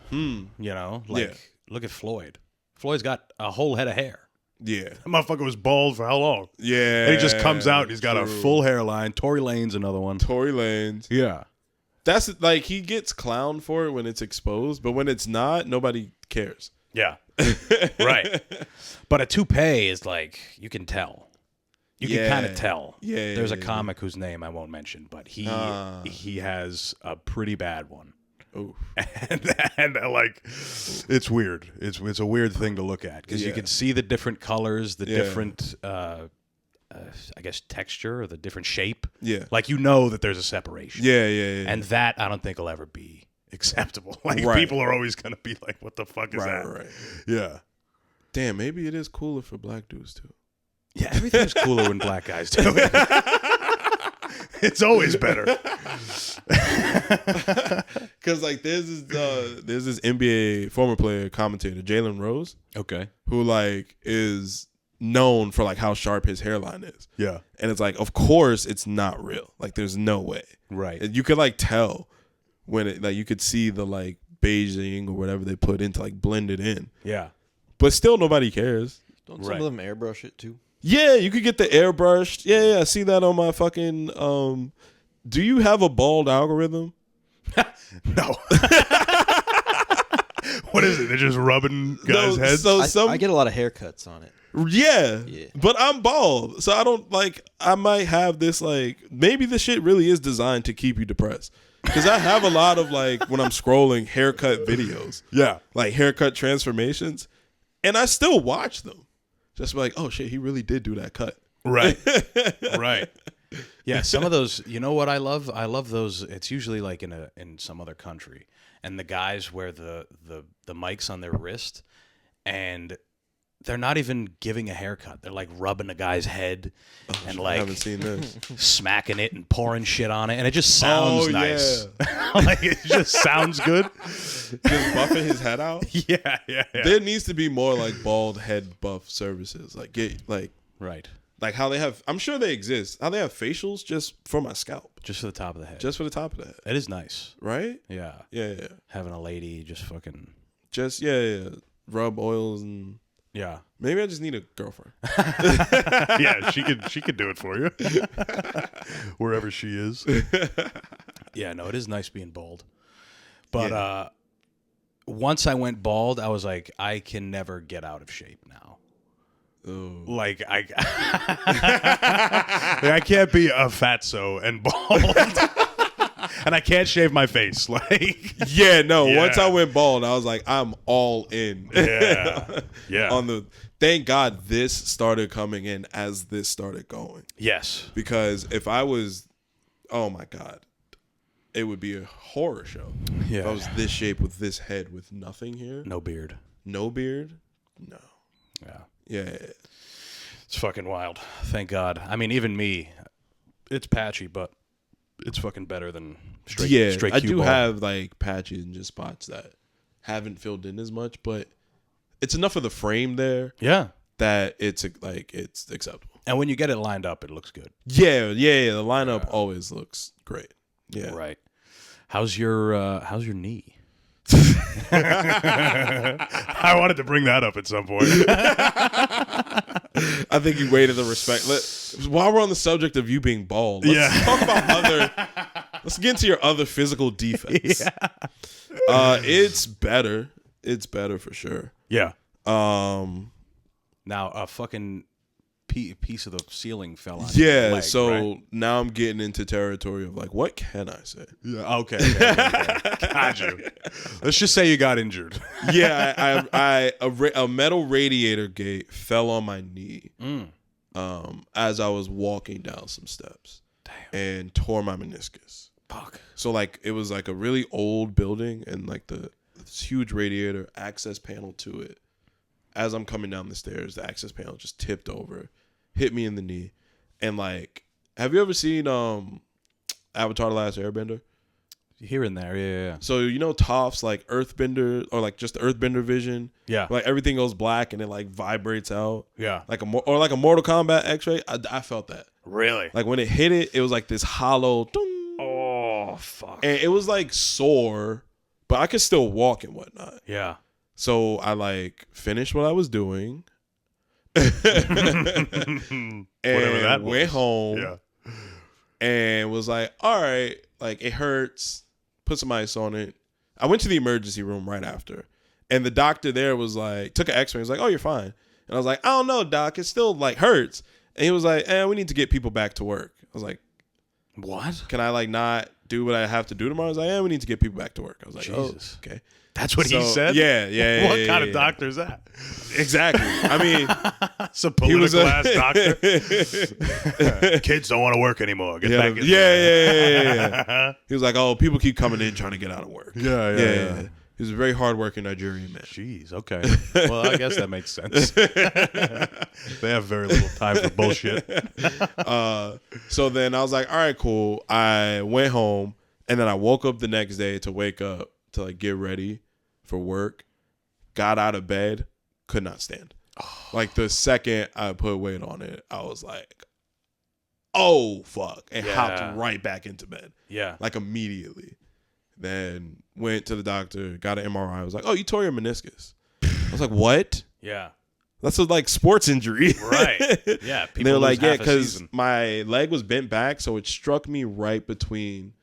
S1: You know, like look at Floyd. Floyd's got a whole head of hair.
S2: Yeah.
S1: That motherfucker was bald for how long?
S2: Yeah.
S1: And he just comes out and he's got a
S2: true.
S1: full hairline. Tory Lane's another one.
S2: Tory Lanez.
S1: Yeah.
S2: That's like he gets clowned for it when it's exposed, but when it's not, nobody cares.
S1: Yeah. Right. But a toupee is like, you can tell. You can kind of tell.
S2: Yeah.
S1: There's a comic whose name I won't mention, but he has a pretty bad one.
S2: Oh.
S1: And like, it's weird. It's a weird thing to look at because you can see the different colors, the different, I guess, texture or the different shape.
S2: Yeah.
S1: Like, you know that there's a separation.
S2: Yeah.
S1: And that I don't think will ever be acceptable. Like, people are always going to be like, what the fuck is that?
S2: Right.
S1: Yeah.
S2: Damn, maybe it is cooler for black dudes too.
S1: Yeah, everything's cooler when black guys do it. It's always better.
S2: Because like there's this NBA former player commentator, Jalen Rose,
S1: Okay.
S2: who like is known for like how sharp his hairline is.
S1: Yeah.
S2: And it's like, of course it's not real. Like there's no way.
S1: Right.
S2: And you could like tell when it like you could see the like beiging or whatever they put in to like blend it in.
S1: Yeah.
S2: But still nobody cares.
S3: Don't some of them airbrush it too?
S2: Yeah, you could get the airbrushed. Yeah, I see that on my fucking do you have a bald algorithm?
S1: No. What is it? They're just rubbing guys' heads?
S2: So
S3: I get a lot of haircuts on it.
S2: Yeah. But I'm bald. So I don't like I might have this like maybe this shit really is designed to keep you depressed. Because I have a lot of like when I'm scrolling haircut videos.
S1: Yeah.
S2: Like haircut transformations. And I still watch them. Just like, oh shit, he really did do that cut.
S1: Right. Right. Yeah, some of those, you know what I love? I love those. It's usually like in some other country, and the guys wear the mics on their wrist, and they're not even giving a haircut. They're like rubbing a guy's head and like
S2: I haven't seen this.
S1: smacking it and pouring shit on it, and it just sounds nice.
S2: Yeah.
S1: Like it just sounds good.
S2: Just buffing his head out.
S1: Yeah.
S2: There needs to be more like bald head buff services. Like get like
S1: Right.
S2: Like how they have, I'm sure they exist. How they have facials just for my scalp,
S1: Just for the top of the head.
S2: just for the top of the head,
S1: It is nice.
S2: right?
S1: Yeah.
S2: Yeah.
S1: Having a lady just fucking.
S2: Just yeah. Rub oils and
S1: Yeah.
S2: maybe I just need a girlfriend.
S1: Yeah, she could do it for you. Wherever she is. Yeah, no, it is nice being bald. But once I went bald, I was like, I can never get out of shape now.
S2: Oh.
S1: Like I can't be a fatso and bald. And I can't shave my face. Like
S2: Yeah, no.
S1: Yeah.
S2: Once I went bald, I was like, I'm all in.
S1: Yeah. Yeah.
S2: Thank God this started coming in as this started going.
S1: Yes.
S2: Because if I was, oh my God, it would be a horror show.
S1: Yeah.
S2: If I was this shape with this head with nothing here,
S1: No beard.
S2: no beard, no.
S1: Yeah.
S2: Yeah.
S1: It's fucking wild. Thank God. I mean, even me, it's patchy, but it's fucking better than straight
S2: I
S1: cue
S2: do
S1: ball.
S2: have like patches and just spots that haven't filled in as much, but it's enough of the frame there
S1: Yeah.
S2: that it's acceptable.
S1: And when you get it lined up, it looks good.
S2: Yeah. The lineup always looks great. Yeah.
S1: Right. How's your knee? I wanted to bring that up at some point.
S2: I think you waited the respect. While we're on the subject of you being bald, let's talk about let's get into your other physical defects.
S1: Yeah.
S2: It's better. It's better for sure.
S1: Yeah.
S2: Um,
S1: Now a fucking piece of the ceiling fell on
S2: yeah,
S1: your leg,
S2: so
S1: right?
S2: now I'm getting into territory of like, what can I say?
S1: Yeah, okay. Got you. Let's just say you got injured.
S2: Yeah, a metal radiator gate fell on my knee as I was walking down some steps.
S1: Damn.
S2: And tore my meniscus.
S1: Fuck.
S2: So like it was like a really old building and like this huge radiator access panel to it. As I'm coming down the stairs, the access panel just tipped over, hit me in the knee. And like, have you ever seen Avatar: The Last Airbender?
S1: Here and there, yeah.
S2: So you know Toph's like Earthbender or like just the Earthbender vision?
S1: Yeah.
S2: Like everything goes black and it like vibrates out.
S1: Yeah.
S2: Like a Mortal Kombat X-ray. I felt that.
S1: Really?
S2: Like when it hit it, it was like this hollow ding.
S1: Oh, fuck.
S2: And it was like sore, but I could still walk and whatnot.
S1: Yeah.
S2: So I like finished what I was doing.
S1: Whatever that was.
S2: Went home.
S1: Yeah.
S2: And was like, all right, like it hurts. Put some ice on it. I went to the emergency room right after. And the doctor there was like, took an x-ray. He was like, oh, you're fine. And I was like, I don't know, doc. It still like hurts. And he was like, we need to get people back to work. I was like,
S1: what?
S2: can I like not do what I have to do tomorrow? I was like, we need to get people back to work. I was like,
S1: Jesus.
S2: oh, okay.
S1: That's what he
S2: So,
S1: said?
S2: Yeah.
S1: What kind of doctor is that?
S2: Exactly. I mean,
S1: It's a political ass doctor.
S2: yeah.
S1: Kids don't want to work anymore. Get
S2: Yeah.
S1: back in
S2: Yeah. He was like, oh, people keep coming in trying to get out of work.
S1: Yeah.
S2: He was a very hardworking Nigerian man.
S1: Jeez, okay. Well, I guess that makes sense. They have very little time for bullshit.
S2: So then I was like, all right, cool. I went home and then I woke up the next day to wake up to like get ready for work. Got out of bed, could not stand. Like the second I put weight on it, I was like, oh fuck, and hopped right back into bed.
S1: Yeah.
S2: Like immediately. Then went to the doctor, got an MRI. I was like, oh, you tore your meniscus. I was like, what?
S1: Yeah.
S2: That's a like sports injury.
S1: Right. Yeah.
S2: And they were like, yeah, because
S1: because
S2: my leg was bent back, so it struck me right between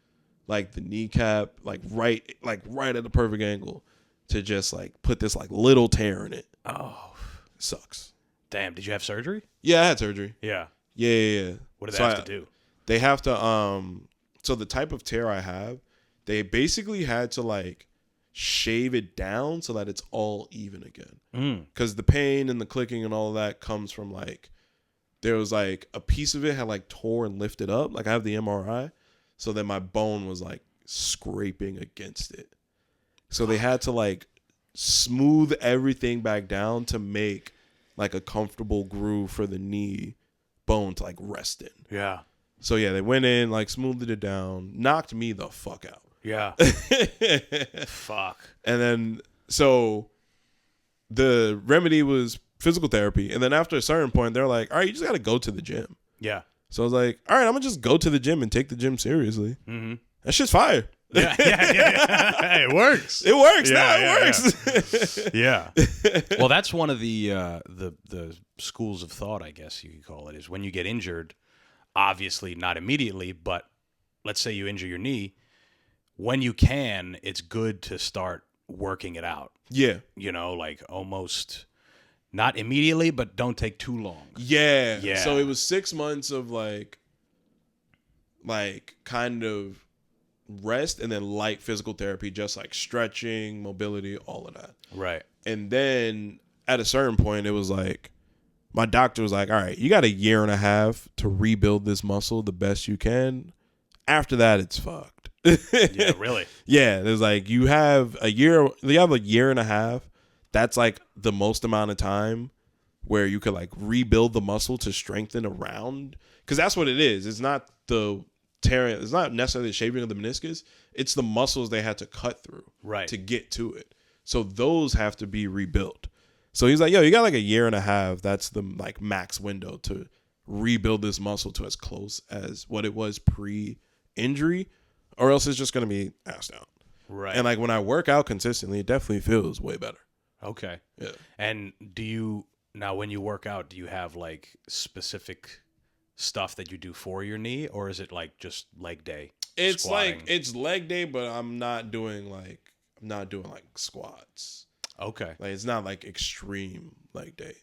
S2: like the kneecap, like right at the perfect angle to just like put this like little tear in it.
S1: Oh,
S2: Sucks.
S1: damn. Did you have surgery?
S2: Yeah, I had surgery.
S1: Yeah.
S2: Yeah.
S1: What did they have to do?
S2: They have to so the type of tear I have, they basically had to like shave it down so that it's all even again. Because the pain and the clicking and all of that comes from like there was like a piece of it had like tore and lifted up. Like I have the MRI. So then my bone was like scraping against it. So they had to like smooth everything back down to make like a comfortable groove for the knee bone to like rest in.
S1: Yeah.
S2: So yeah, they went in, like smoothed it down, knocked me the fuck out.
S1: Yeah. Fuck.
S2: And then so the remedy was physical therapy. And then after a certain point, they're like, all right, you just got to go to the gym.
S1: Yeah.
S2: So I was like, all right, I'm going to just go to the gym and take the gym seriously.
S1: Mm-hmm.
S2: That shit's fire.
S1: Yeah. Hey, it works.
S2: It works.
S1: Yeah,
S2: It works.
S1: Yeah. Well, that's one of the schools of thought, I guess you could call it, is when you get injured, obviously not immediately, but let's say you injure your knee, when you can, it's good to start working it out.
S2: Yeah.
S1: You know, like almost not immediately, but don't take too long.
S2: Yeah.
S1: Yeah.
S2: So it was 6 months of like kind of rest and then light physical therapy, just like stretching, mobility, all of that.
S1: Right.
S2: And then at a certain point, it was like, my doctor was like, all right, you got 1.5 years to rebuild this muscle the best you can. After that, it's fucked.
S1: Yeah, really?
S2: Yeah, there's like, you have a year, 1.5 years. That's like the most amount of time where you could like rebuild the muscle to strengthen around. Because that's what it is. It's not the tearing, it's not necessarily the shaping of the meniscus. It's the muscles they had to cut through to get to it. So those have to be rebuilt. So he's like, yo, you got like 1.5 years. That's the like max window to rebuild this muscle to as close as what it was pre-injury, or else it's just going to be assed out.
S1: Right.
S2: And like when I work out consistently, it definitely feels way better.
S1: Okay.
S2: Yeah.
S1: And now when you work out, do you have like specific stuff that you do for your knee, or is it like just leg day?
S2: It's
S1: squatting?
S2: like, it's leg day, but I'm not doing like squats.
S1: Okay.
S2: Like it's not like extreme leg day.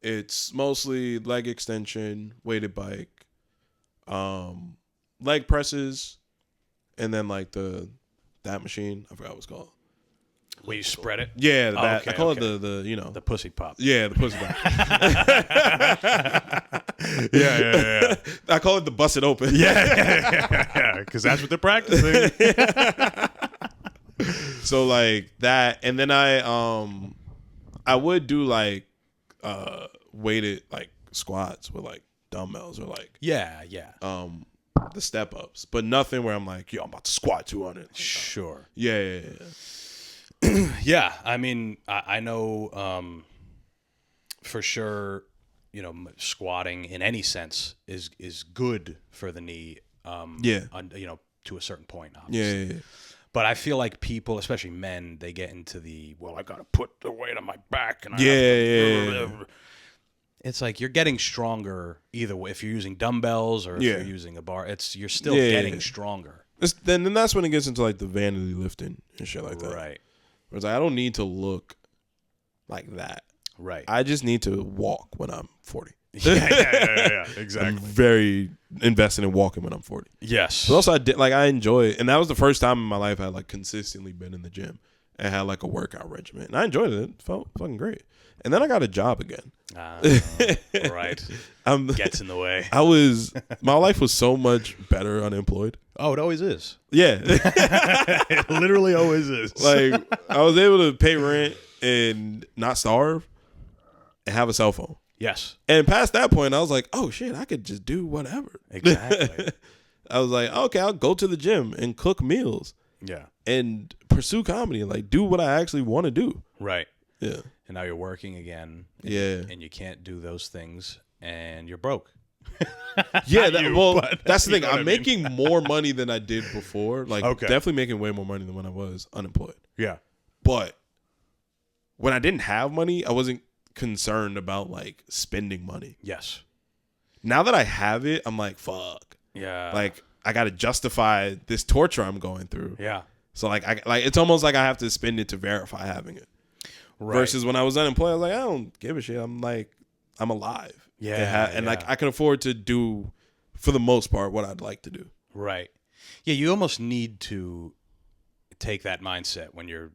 S2: It's mostly leg extension, weighted bike, leg presses, and then like that machine. I forgot what it's called.
S1: Where you spread it?
S2: Yeah,
S1: Oh,
S2: that.
S1: okay,
S2: I call it
S1: okay.
S2: the
S1: The pussy pop.
S2: yeah, the pussy back.
S1: Yeah.
S2: I call it the bust it open.
S1: Yeah. Because that's what they're practicing.
S2: So like that, and then I would do like weighted like squats with like dumbbells or like
S1: Yeah.
S2: the step ups, but nothing where I'm like, yo, I'm about to squat 200.
S1: Sure.
S2: Yeah.
S1: Yeah. I mean, I know for sure, you know, squatting in any sense is good for the knee. You know, to a certain point, obviously.
S2: Yeah.
S1: But I feel like people, especially men, they get into I got to put the weight on my back. And
S2: Yeah.
S1: It's like you're getting stronger either way. If you're using dumbbells or if you're using a bar, you're still getting stronger.
S2: Then that's when it gets into like the vanity lifting and shit like that.
S1: Right.
S2: Where it's like, I don't need to look like that.
S1: Right.
S2: I just need to walk when I'm 40.
S1: Yeah. Exactly.
S2: I'm very invested in walking when I'm 40.
S1: Yes.
S2: But also I enjoy it. And that was the first time in my life I had like consistently been in the gym and had like a workout regimen. And I enjoyed it. It felt fucking great. And then I got a job again.
S1: Right. Gets in the way.
S2: My life was so much better unemployed.
S1: Oh, it always is.
S2: Yeah.
S1: It literally always is.
S2: Like I was able to pay rent and not starve and have a cell phone.
S1: Yes.
S2: And past that point, I was like, oh shit, I could just do whatever.
S1: Exactly.
S2: I was like, okay, I'll go to the gym and cook meals.
S1: Yeah.
S2: And pursue comedy and like do what I actually want to do.
S1: Right.
S2: Yeah.
S1: And now you're working again.
S2: Yeah.
S1: And you can't do those things and you're broke.
S2: Yeah.
S1: But
S2: that's the
S1: you
S2: thing.
S1: know what I
S2: I'm
S1: mean?
S2: making more money than I did before. Like
S1: Okay.
S2: definitely making way more money than when I was unemployed.
S1: Yeah.
S2: But when I didn't have money, I wasn't concerned about like spending money.
S1: Yes.
S2: Now that I have it, I'm like, fuck.
S1: Yeah.
S2: Like I got to justify this torture I'm going through.
S1: Yeah.
S2: So like it's almost like I have to spend it to verify having it.
S1: Right.
S2: Versus when I was unemployed, I was like, I don't give a shit. I'm like, I'm alive.
S1: Yeah.
S2: And like I can afford to do, for the most part, what I'd like to do.
S1: Right. Yeah, you almost need to take that mindset when you're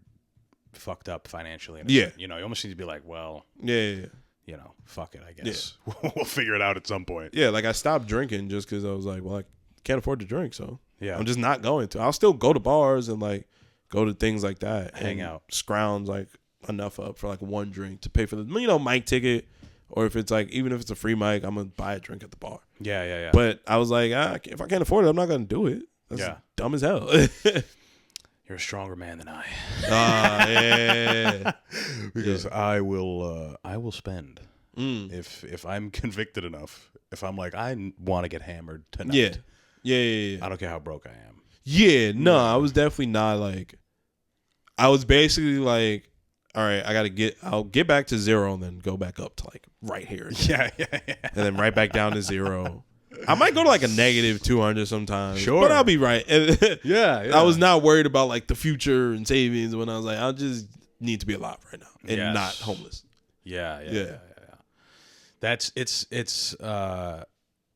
S1: fucked up financially.
S2: Yeah.
S1: You know, you almost need to be like, well,
S2: Yeah.
S1: you know, fuck it, I guess. Yeah. We'll figure it out at some point.
S2: Yeah, like I stopped drinking just because I was like, well, I can't afford to drink, so
S1: yeah,
S2: I'm just not going to. I'll still go to bars and like go to things like that.
S1: Hang
S2: and
S1: out.
S2: Scrounge like enough up for like one drink to pay for the, mic ticket. Or if it's like, even if it's a free mic, I'm going to buy a drink at the bar.
S1: Yeah.
S2: But I was like, if I can't afford it, I'm not going to do it. That's dumb as hell.
S1: You're a stronger man than I.
S2: Yeah.
S1: Because I will spend. If I'm convicted enough, if I'm like, I want to get hammered tonight.
S2: Yeah.
S1: I don't care how broke I am.
S2: Yeah, no, I was definitely not like. I was basically like, all right, I'll get back to 0 and then go back up to like right here.
S1: Yeah.
S2: And then right back down to 0. I might go to like a negative 200 sometimes.
S1: Sure.
S2: But I'll be right.
S1: Yeah.
S2: I was not worried about like the future and savings when I was like, I just need to be alive right now and not homeless.
S1: Yeah.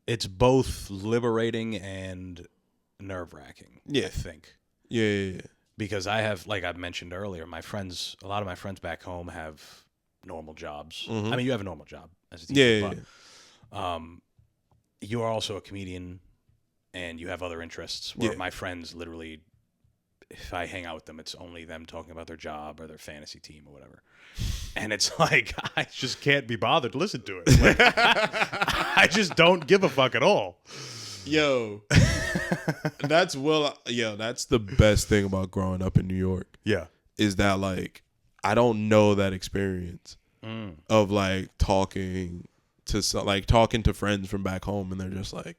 S1: It's both liberating and nerve-wracking.
S2: Yeah.
S1: I think.
S2: Yeah.
S1: Because I have, like I mentioned earlier, a lot of my friends back home have normal jobs. I mean, you have a normal job as a teacher, but you are also a comedian and you have other interests where my friends literally, if I hang out with them, it's only them talking about their job or their fantasy team or whatever. And it's like, I just can't be bothered to listen to it. Like, I just don't give a fuck at all.
S2: Yo, that's the best thing about growing up in New York.
S1: Yeah.
S2: Is that like, I don't know that experience of like talking to friends from back home and they're just like,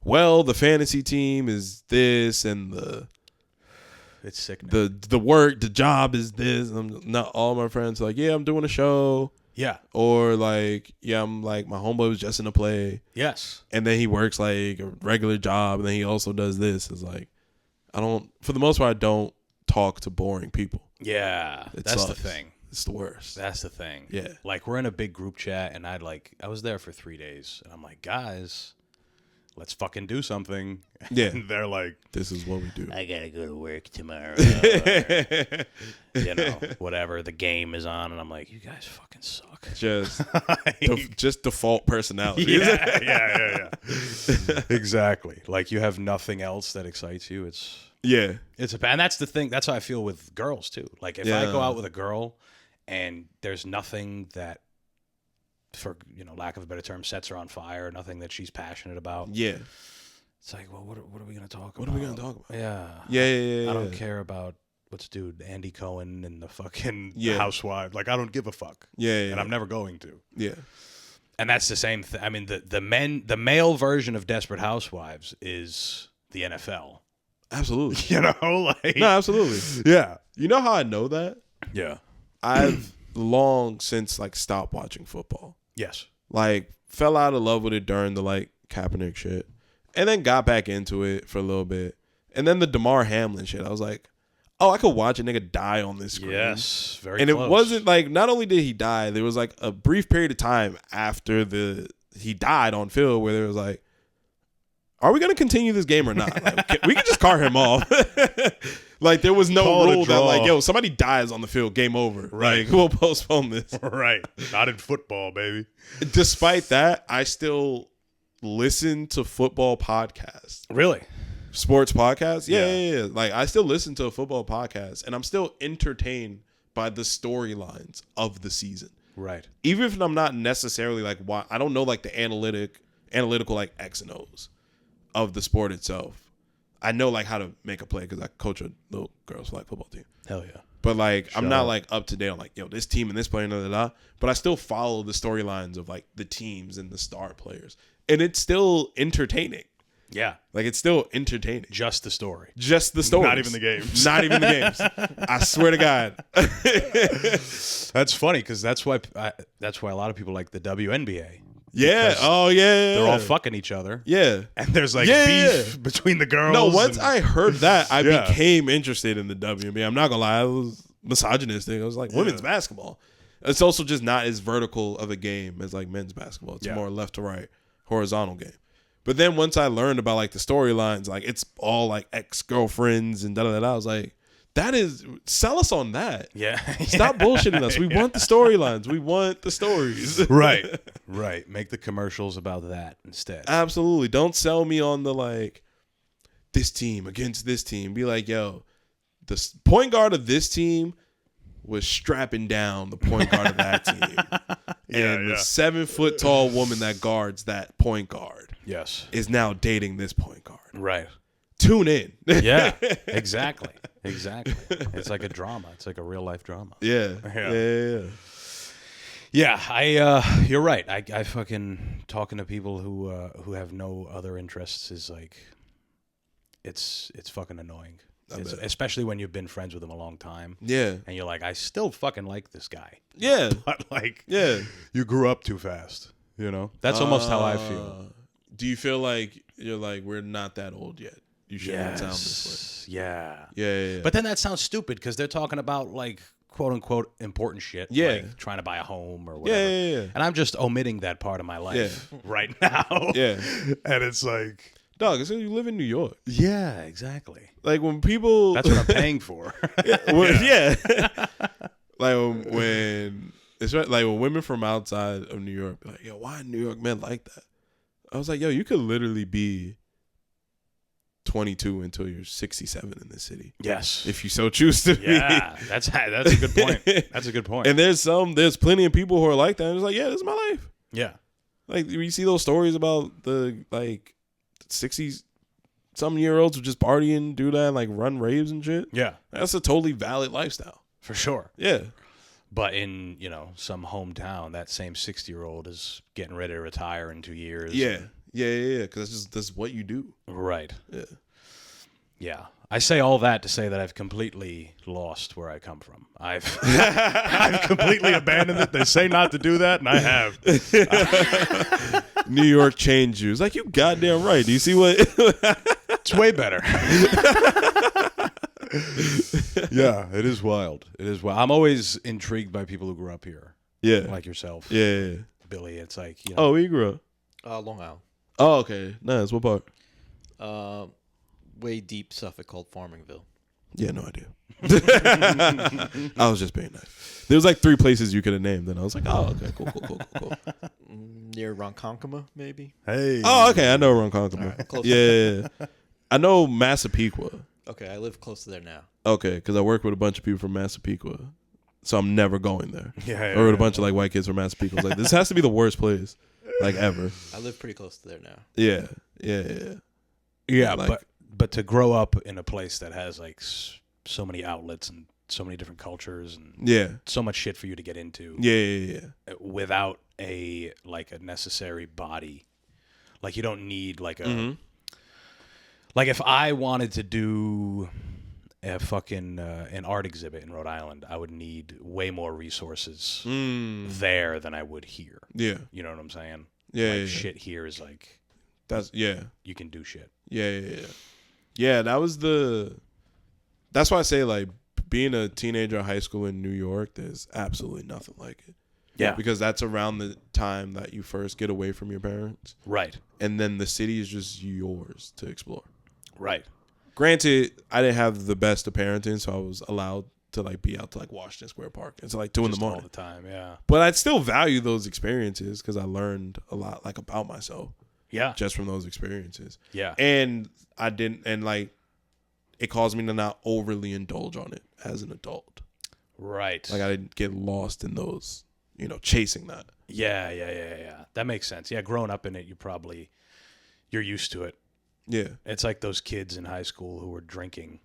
S2: well, the fantasy team is this and
S1: it's sick.
S2: The job is this. And not all my friends are like, yeah, I'm doing a show.
S1: Yeah.
S2: Or like, yeah, I'm like, my homeboy was just in a play.
S1: Yes.
S2: And then he works like a regular job and then he also does this. It's like, for the most part, I don't talk to boring people.
S1: Yeah. That's the thing.
S2: It's the worst.
S1: That's the thing.
S2: Yeah.
S1: Like, we're in a big group chat and I was there for 3 days and I'm like, guys, let's fucking do something.
S2: Yeah.
S1: And they're like,
S2: this is what we do.
S1: I gotta go to work tomorrow. Whatever. The game is on and I'm like, you guys fucking suck.
S2: Just default personality.
S1: Yeah. Exactly. Like, you have nothing else that excites you. And that's the thing. That's how I feel with girls too. Like, if I go out with a girl and there's nothing that, for lack of a better term, sets her on fire, nothing that she's passionate about. Yeah. It's like, well, what are we gonna talk about?
S2: What are we gonna talk about?
S1: Yeah. I don't care about what's Andy Cohen and the fucking housewife. Like, I don't give a fuck. And I'm never going to. Yeah. And that's the same thing. I mean, the male version of Desperate Housewives is the NFL.
S2: Absolutely.
S1: No,
S2: absolutely.
S1: Yeah.
S2: You know how I know that?
S1: Yeah.
S2: I've long since like stopped watching football.
S1: Yes.
S2: Like, fell out of love with it during the like Kaepernick shit, and then got back into it for a little bit, and then the Damar Hamlin shit. I was like, oh, I could watch a nigga die on this screen.
S1: Yes, very.
S2: And
S1: close.
S2: It wasn't like, not only did he die, there was like a brief period of time after he died on field where there was like, are we gonna continue this game or not? Like, we could just cart him off. Like, there was no rule that like, yo, somebody dies on the field, game over.
S1: Right.
S2: Like, we'll postpone this.
S1: Right. Not in football, baby.
S2: Despite that, I still listen to football podcasts.
S1: Really?
S2: Sports podcasts? Yeah. Like, I still listen to a football podcast, and I'm still entertained by the storylines of the season.
S1: Right.
S2: Even if I'm not necessarily like, I don't know like the analytical like X and O's of the sport itself. I know like how to make a play because I coach a little girls flag football team.
S1: Hell yeah.
S2: But like, I'm not like up to date on like, yo, this team and this player, but I still follow the storylines of like the teams and the star players, and it's still entertaining.
S1: Yeah.
S2: Like, it's still entertaining.
S1: Just the story.
S2: Just the story.
S1: Not even the games.
S2: Not even the games. I swear to God.
S1: That's funny because that's why a lot of people like the WNBA.
S2: Yeah. Oh, yeah.
S1: They're all fucking each other.
S2: Yeah.
S1: And there's like beef between the girls.
S2: No, once I heard that, I became interested in the WNBA. I'm not going to lie. I was misogynistic. I was like, women's basketball. It's also just not as vertical of a game as like men's basketball. It's more left to right, horizontal game. But then once I learned about like the storylines, like it's all like ex-girlfriends and da-da-da-da, I was like, sell us on that.
S1: Yeah.
S2: Stop bullshitting us. We want the storylines. We want the stories.
S1: Right. Right. Make the commercials about that instead.
S2: Absolutely. Don't sell me on the like, this team against this team. Be like, yo, the point guard of this team was strapping down the point guard of that team. And the 7 foot tall woman that guards that point guard is now dating this point guard.
S1: Right.
S2: Tune in.
S1: Yeah, exactly. It's like a drama. It's like a real life drama.
S2: Yeah.
S1: Yeah, you're right. I fucking talking to people who have no other interests is like, it's fucking annoying. Especially when you've been friends with them a long time.
S2: Yeah.
S1: And you're like, I still fucking like this guy.
S2: Yeah.
S1: But like,
S2: Yeah.
S1: you grew up too fast. You know, that's almost how I feel.
S2: Do you feel like you're like, we're not that old yet? You shouldn't sound this way.
S1: Yeah.
S2: Yeah.
S1: But then that sounds stupid because they're talking about like quote unquote important shit.
S2: Yeah.
S1: Like trying to buy a home or whatever.
S2: Yeah.
S1: And I'm just omitting that part of my life right now.
S2: Yeah.
S1: And it's like,
S2: dog, it's you live in New York.
S1: yeah, exactly.
S2: Like when people.
S1: That's what I'm paying for.
S2: Yeah. Like when. It's right, like when women from outside of New York be like, yo, why New York men like that? I was like, yo, you could literally be 22 until you're 67 in this city.
S1: Yes.
S2: If you so choose to be.
S1: Yeah, that's a good point. That's a good point.
S2: And there's plenty of people who are like that. And it's like, yeah, this is my life.
S1: Yeah.
S2: Like you see those stories about the like 60-something-year-olds who just party and do that and like run raves and shit.
S1: Yeah.
S2: That's a totally valid lifestyle.
S1: For sure.
S2: Yeah.
S1: But in, some hometown, that same 60-year-old is getting ready to retire in 2 years.
S2: Yeah. Yeah. Because that's what you do.
S1: Right.
S2: Yeah.
S1: Yeah. I say all that to say that I've completely lost where I come from. I've completely abandoned it. They say not to do that, and I have.
S2: New York changed you. It's like, you goddamn right. Do you see what?
S1: It's way better. Yeah, it is wild. It is wild. I'm always intrigued by people who grew up here.
S2: Yeah.
S1: Like yourself.
S2: Yeah.
S1: Billy, it's like,
S2: Oh, where you grew up?
S3: Long Island.
S2: Oh, okay. Nice. What part?
S3: Way deep Suffolk called Farmingville.
S2: Yeah, no idea. I was just being nice. There was like 3 places you could have named, and I was like, oh, okay, cool.
S3: Near Ronkonkoma, maybe.
S1: Hey.
S2: Oh, okay. I know Ronkonkoma.
S3: Right, close.
S2: Yeah. I know Massapequa.
S3: Okay, I live close to there now.
S2: Okay, because I work with a bunch of people from Massapequa, so I'm never going there.
S1: Yeah.
S2: Or with a bunch of like white kids from Massapequa. I was like, this has to be the worst place, like ever.
S3: I live pretty close to there now.
S2: Yeah.
S1: Yeah,
S2: Like-
S1: but to grow up in a place that has like so many outlets and so many different cultures and
S2: Yeah.
S1: so much shit for you to get into
S2: Yeah.
S1: without a necessary body. Like you don't need like a like if I wanted to do a fucking an art exhibit in Rhode Island, I would need way more resources there than I would here.
S2: Yeah.
S1: You know what I'm saying?
S2: Yeah.
S1: Like shit here is like
S2: That's yeah.
S1: you can do shit.
S2: Yeah, that's why I say like being a teenager in high school in New York, there's absolutely nothing like it.
S1: Yeah.
S2: Because that's around the time that you first get away from your parents.
S1: Right.
S2: And then the city is just yours to explore.
S1: Right.
S2: Granted, I didn't have the best of parenting, so I was allowed to like be out to like Washington Square Park. It's like 2 in the morning.
S1: All the time, yeah.
S2: But I'd still value those experiences because I learned a lot like about myself.
S1: Yeah.
S2: Just from those experiences.
S1: Yeah.
S2: And I didn't, and like, it caused me to not overly indulge on it as an adult.
S1: Right.
S2: Like, I didn't get lost in those, chasing that.
S1: Yeah. That makes sense. Yeah, growing up in it, you're used to it.
S2: Yeah.
S1: It's like those kids in high school who were drinking,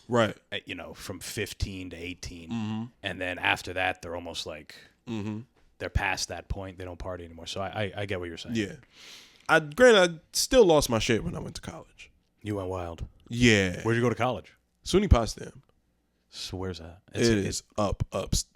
S2: Right.
S1: From 15 to 18. And then after that, they're almost like, they're past that point. They don't party anymore. So I get what you're saying.
S2: Yeah. Granted, I still lost my shit when I went to college.
S1: You went wild.
S2: Yeah.
S1: Where'd you go to college?
S2: SUNY Potsdam.
S1: So where's that?
S2: It is up.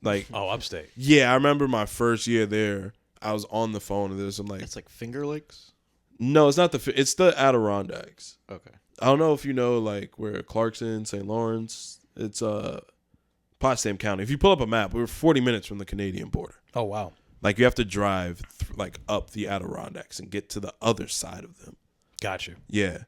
S2: Like,
S1: oh, upstate.
S2: Yeah, I remember my first year there. I was on the phone and there's some like.
S3: It's like Finger Lakes?
S2: No, it's not it's the Adirondacks.
S3: Okay.
S2: I don't know if you know like where Clarkson, St. Lawrence. It's Potsdam County. If you pull up a map, we were 40 minutes from the Canadian border.
S1: Oh wow.
S2: Like you have to drive like up the Adirondacks and get to the other side of them.
S1: Got you.
S2: Yeah.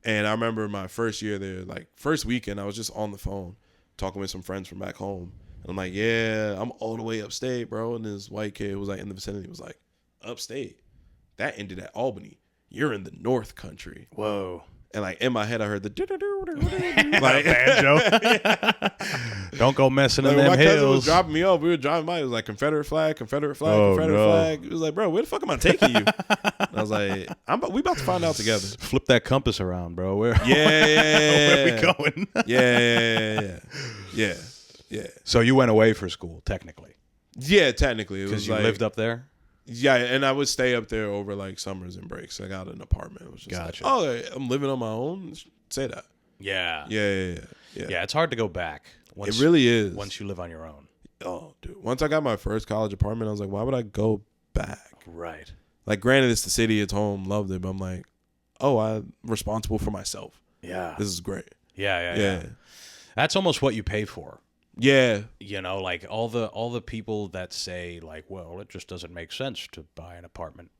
S2: And I remember my first year there, like first weekend, I was just on the phone talking with some friends from back home. And I'm like, yeah, I'm all the way upstate, bro. And this white kid who was like in the vicinity was like, upstate? That ended at Albany. You're in the North Country.
S1: Whoa.
S2: And like in my head, I heard the
S1: like banjo. Don't go messing in
S2: when
S1: them
S2: my cousin was
S1: hills.
S2: dropping me off, we were driving by. It was like Confederate flag, Confederate flag,
S1: Oh,
S2: Confederate
S1: no.
S2: flag. It was like, bro, where the fuck am I taking you? And I was like, we about to find out together.
S1: Flip that compass around, bro. Where
S2: Yeah.
S1: where we going?
S2: Yeah.
S1: So you went away for school, technically.
S2: Yeah, technically. It
S1: Because
S2: was
S1: you
S2: like,
S1: lived up there?
S2: Yeah, and I would stay up there over like summers and breaks. I got an apartment. It was just
S1: Gotcha.
S2: like, oh, I'm living on my own. Say that.
S1: Yeah.
S2: Yeah.
S1: Yeah, it's hard to go back.
S2: It really is.
S1: Once you live on your own.
S2: Oh, dude. Once I got my first college apartment, I was like, why would I go back?
S1: Right.
S2: Like, granted, it's the city, it's home, loved it, but I'm like, oh, I'm responsible for myself.
S1: Yeah.
S2: This is great.
S1: Yeah. That's almost what you pay for.
S2: Yeah.
S1: You know, like all the people that say like, well, it just doesn't make sense to buy an apartment.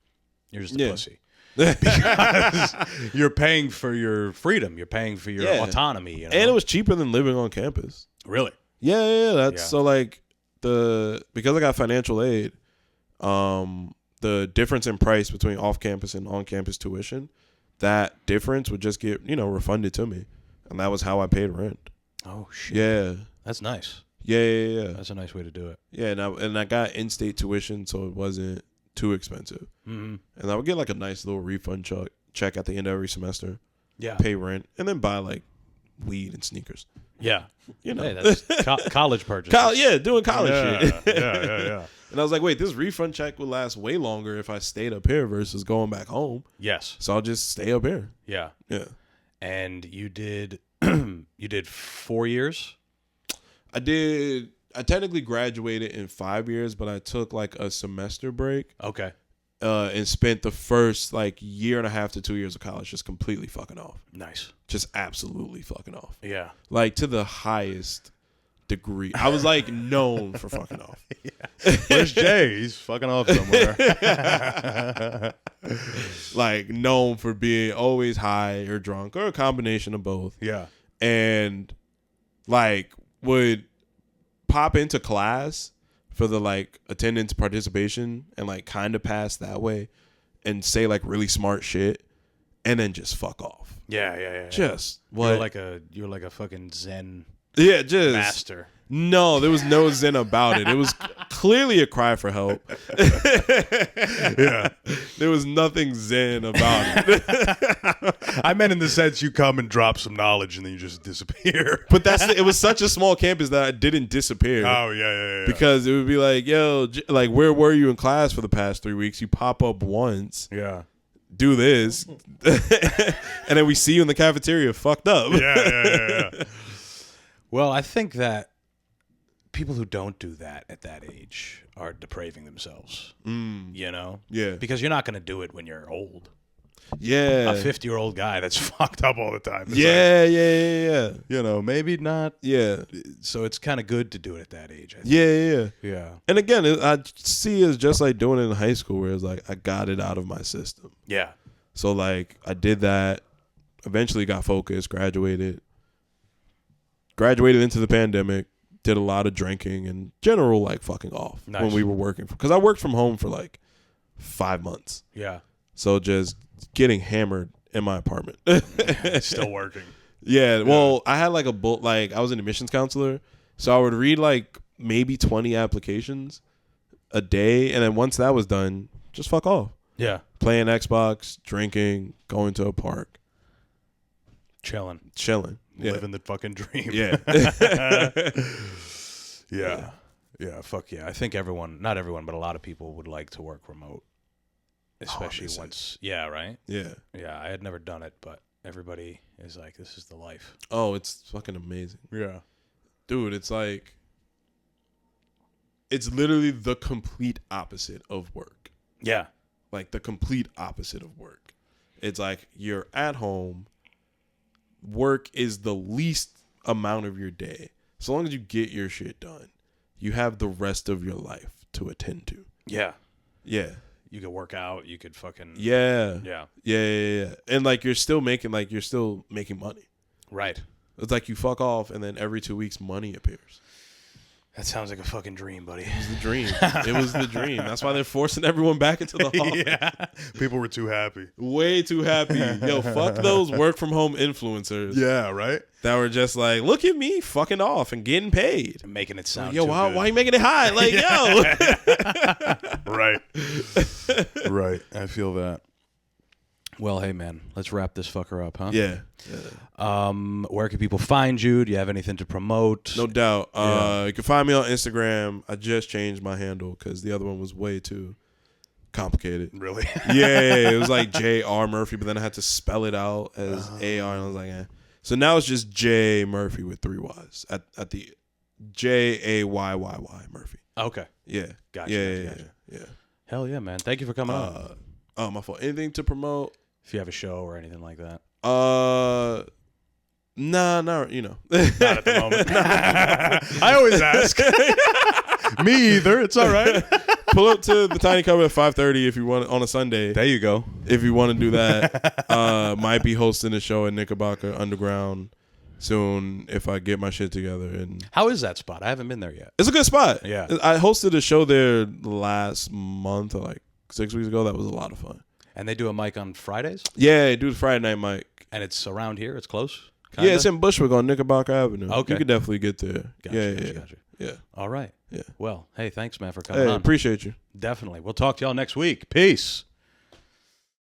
S1: You're just a pussy. Because you're paying for your freedom. You're paying for your autonomy. You know?
S2: And it was cheaper than living on campus.
S1: Really?
S2: Yeah. That's so like because I got financial aid, the difference in price between off campus and on campus tuition, that difference would just get, refunded to me. And that was how I paid rent.
S1: Oh shit.
S2: Yeah.
S1: That's nice.
S2: Yeah.
S1: That's a nice way to do it.
S2: Yeah, and I got in-state tuition, so it wasn't too expensive.
S1: Mm-hmm.
S2: And I would get like a nice little refund check at the end of every semester.
S1: Yeah.
S2: Pay rent, and then buy like weed and sneakers.
S1: Yeah.
S2: Hey,
S1: that's college purchases.
S2: Doing college shit.
S1: Yeah.
S2: And I was like, wait, this refund check would last way longer if I stayed up here versus going back home.
S1: Yes.
S2: So I'll just stay up here.
S1: Yeah.
S2: Yeah.
S1: And you did 4 years?
S2: I technically graduated in 5 years, but I took like a semester break.
S1: Okay.
S2: And spent the first like year and a half to 2 years of college just completely fucking off.
S1: Nice.
S2: Just absolutely fucking off.
S1: Yeah.
S2: Like to the highest degree. I was like known for fucking off.
S1: Yeah. Where's Jay? He's fucking off somewhere.
S2: Like known for being always high or drunk or a combination of both.
S1: Yeah.
S2: And like would pop into class for the like attendance participation and like kind of pass that way and say like really smart shit and then just fuck off.
S1: Yeah.
S2: Just what?
S1: You're like a fucking Zen
S2: just
S1: master.
S2: No, there was no zen about it. It was clearly a cry for help.
S1: Yeah.
S2: There was nothing zen about it.
S1: I meant in the sense you come and drop some knowledge and then you just disappear.
S2: But it was such a small campus that I didn't disappear.
S1: Oh, yeah.
S2: Because it would be like, yo, like, where were you in class for the past 3 weeks? You pop up once.
S1: Yeah.
S2: Do this. And then we see you in the cafeteria fucked up.
S1: Yeah. Well, I think that people who don't do that at that age are depraving themselves. You know?
S2: Yeah.
S1: Because you're not going to do it when you're old.
S2: Yeah.
S1: A 50-year-old guy that's fucked up all the time.
S2: Yeah.
S1: You know, maybe not.
S2: Yeah.
S1: So it's kind of good to do it at that age, I think.
S2: Yeah.
S1: Yeah.
S2: And again, I see it as just like doing it in high school where it's like I got it out of my system.
S1: Yeah.
S2: So like I did that, eventually got focused, graduated into the pandemic, did a lot of drinking and general like fucking off when we were working. Because I worked from home for like 5 months.
S1: Yeah.
S2: So just getting hammered in my apartment.
S1: Still working.
S2: Yeah. Well, I had like I was an admissions counselor. So I would read like maybe 20 applications a day. And then once that was done, just fuck off.
S1: Yeah.
S2: Playing Xbox, drinking, going to a park.
S1: Chilling.
S2: Yeah.
S1: Living the fucking dream.
S2: Yeah.
S1: Yeah, fuck yeah. I think not everyone, but a lot of people would like to work remote. Especially once. Yeah, right?
S2: Yeah.
S1: Yeah, I had never done it, but everybody is like, this is the life.
S2: Oh, it's fucking amazing.
S1: Yeah.
S2: Dude, it's like, it's literally the complete opposite of work.
S1: Yeah.
S2: Like the complete opposite of work. It's like you're at home. Work is the least amount of your day. So long as you get your shit done, you have the rest of your life to attend to.
S1: Yeah.
S2: Yeah.
S1: You could work out. You could fucking.
S2: Yeah.
S1: Yeah.
S2: And like you're still making money.
S1: Right.
S2: It's like you fuck off and then every 2 weeks money appears.
S1: That sounds like a fucking dream, buddy.
S2: It was the dream. It was the dream. That's why they're forcing everyone back into the hall.
S1: Yeah. People were too happy.
S2: Way too happy. Yo, fuck those work from home influencers.
S1: Yeah, right?
S2: That were just like, look at me fucking off and getting paid.
S1: Making it sound
S2: yo,
S1: too
S2: why
S1: good.
S2: you making it high? Like, yo.
S1: Right. Right. I feel that. Well, hey, man, let's wrap this fucker up, huh?
S2: Yeah.
S1: Where can people find you? Do you have anything to promote?
S2: No doubt.
S1: Yeah.
S2: You can find me on Instagram. I just changed my handle because the other one was way too complicated.
S1: Really?
S2: Yeah, it was like J.R. Murphy, but then I had to spell it out as A.R. and I was like, eh. So now it's just J Murphy with 3 Y's at the Jayyy Murphy.
S1: Okay.
S2: Yeah.
S1: Gotcha.
S2: Yeah.
S1: Hell yeah, man. Thank you for coming on.
S2: Oh, my fault. Anything to promote?
S1: If you have a show or anything like that.
S2: Nah, not,
S1: Not at the moment. I always ask. Me either. It's all right.
S2: Pull up to the Tiny Cupboard at 5:30 if you want on a Sunday.
S1: There you go.
S2: If you want to do that. Might be hosting a show at Knickerbocker Underground soon if I get my shit together. And
S1: How is that spot? I haven't been there yet.
S2: it's a good spot.
S1: Yeah.
S2: I hosted a show there last month or like 6 weeks ago. That was a lot of fun.
S1: And they do a mic on Fridays?
S2: Yeah, I do the Friday night mic.
S1: And it's around here? It's close?
S2: Kinda? Yeah, it's in Bushwick on Knickerbocker Avenue.
S1: Okay.
S2: You could definitely get there.
S1: Gotcha.
S2: Yeah.
S1: All right.
S2: Yeah.
S1: Well, hey, thanks, man, for coming
S2: Hey,
S1: on.
S2: appreciate you.
S1: Definitely. We'll talk to y'all next week. Peace.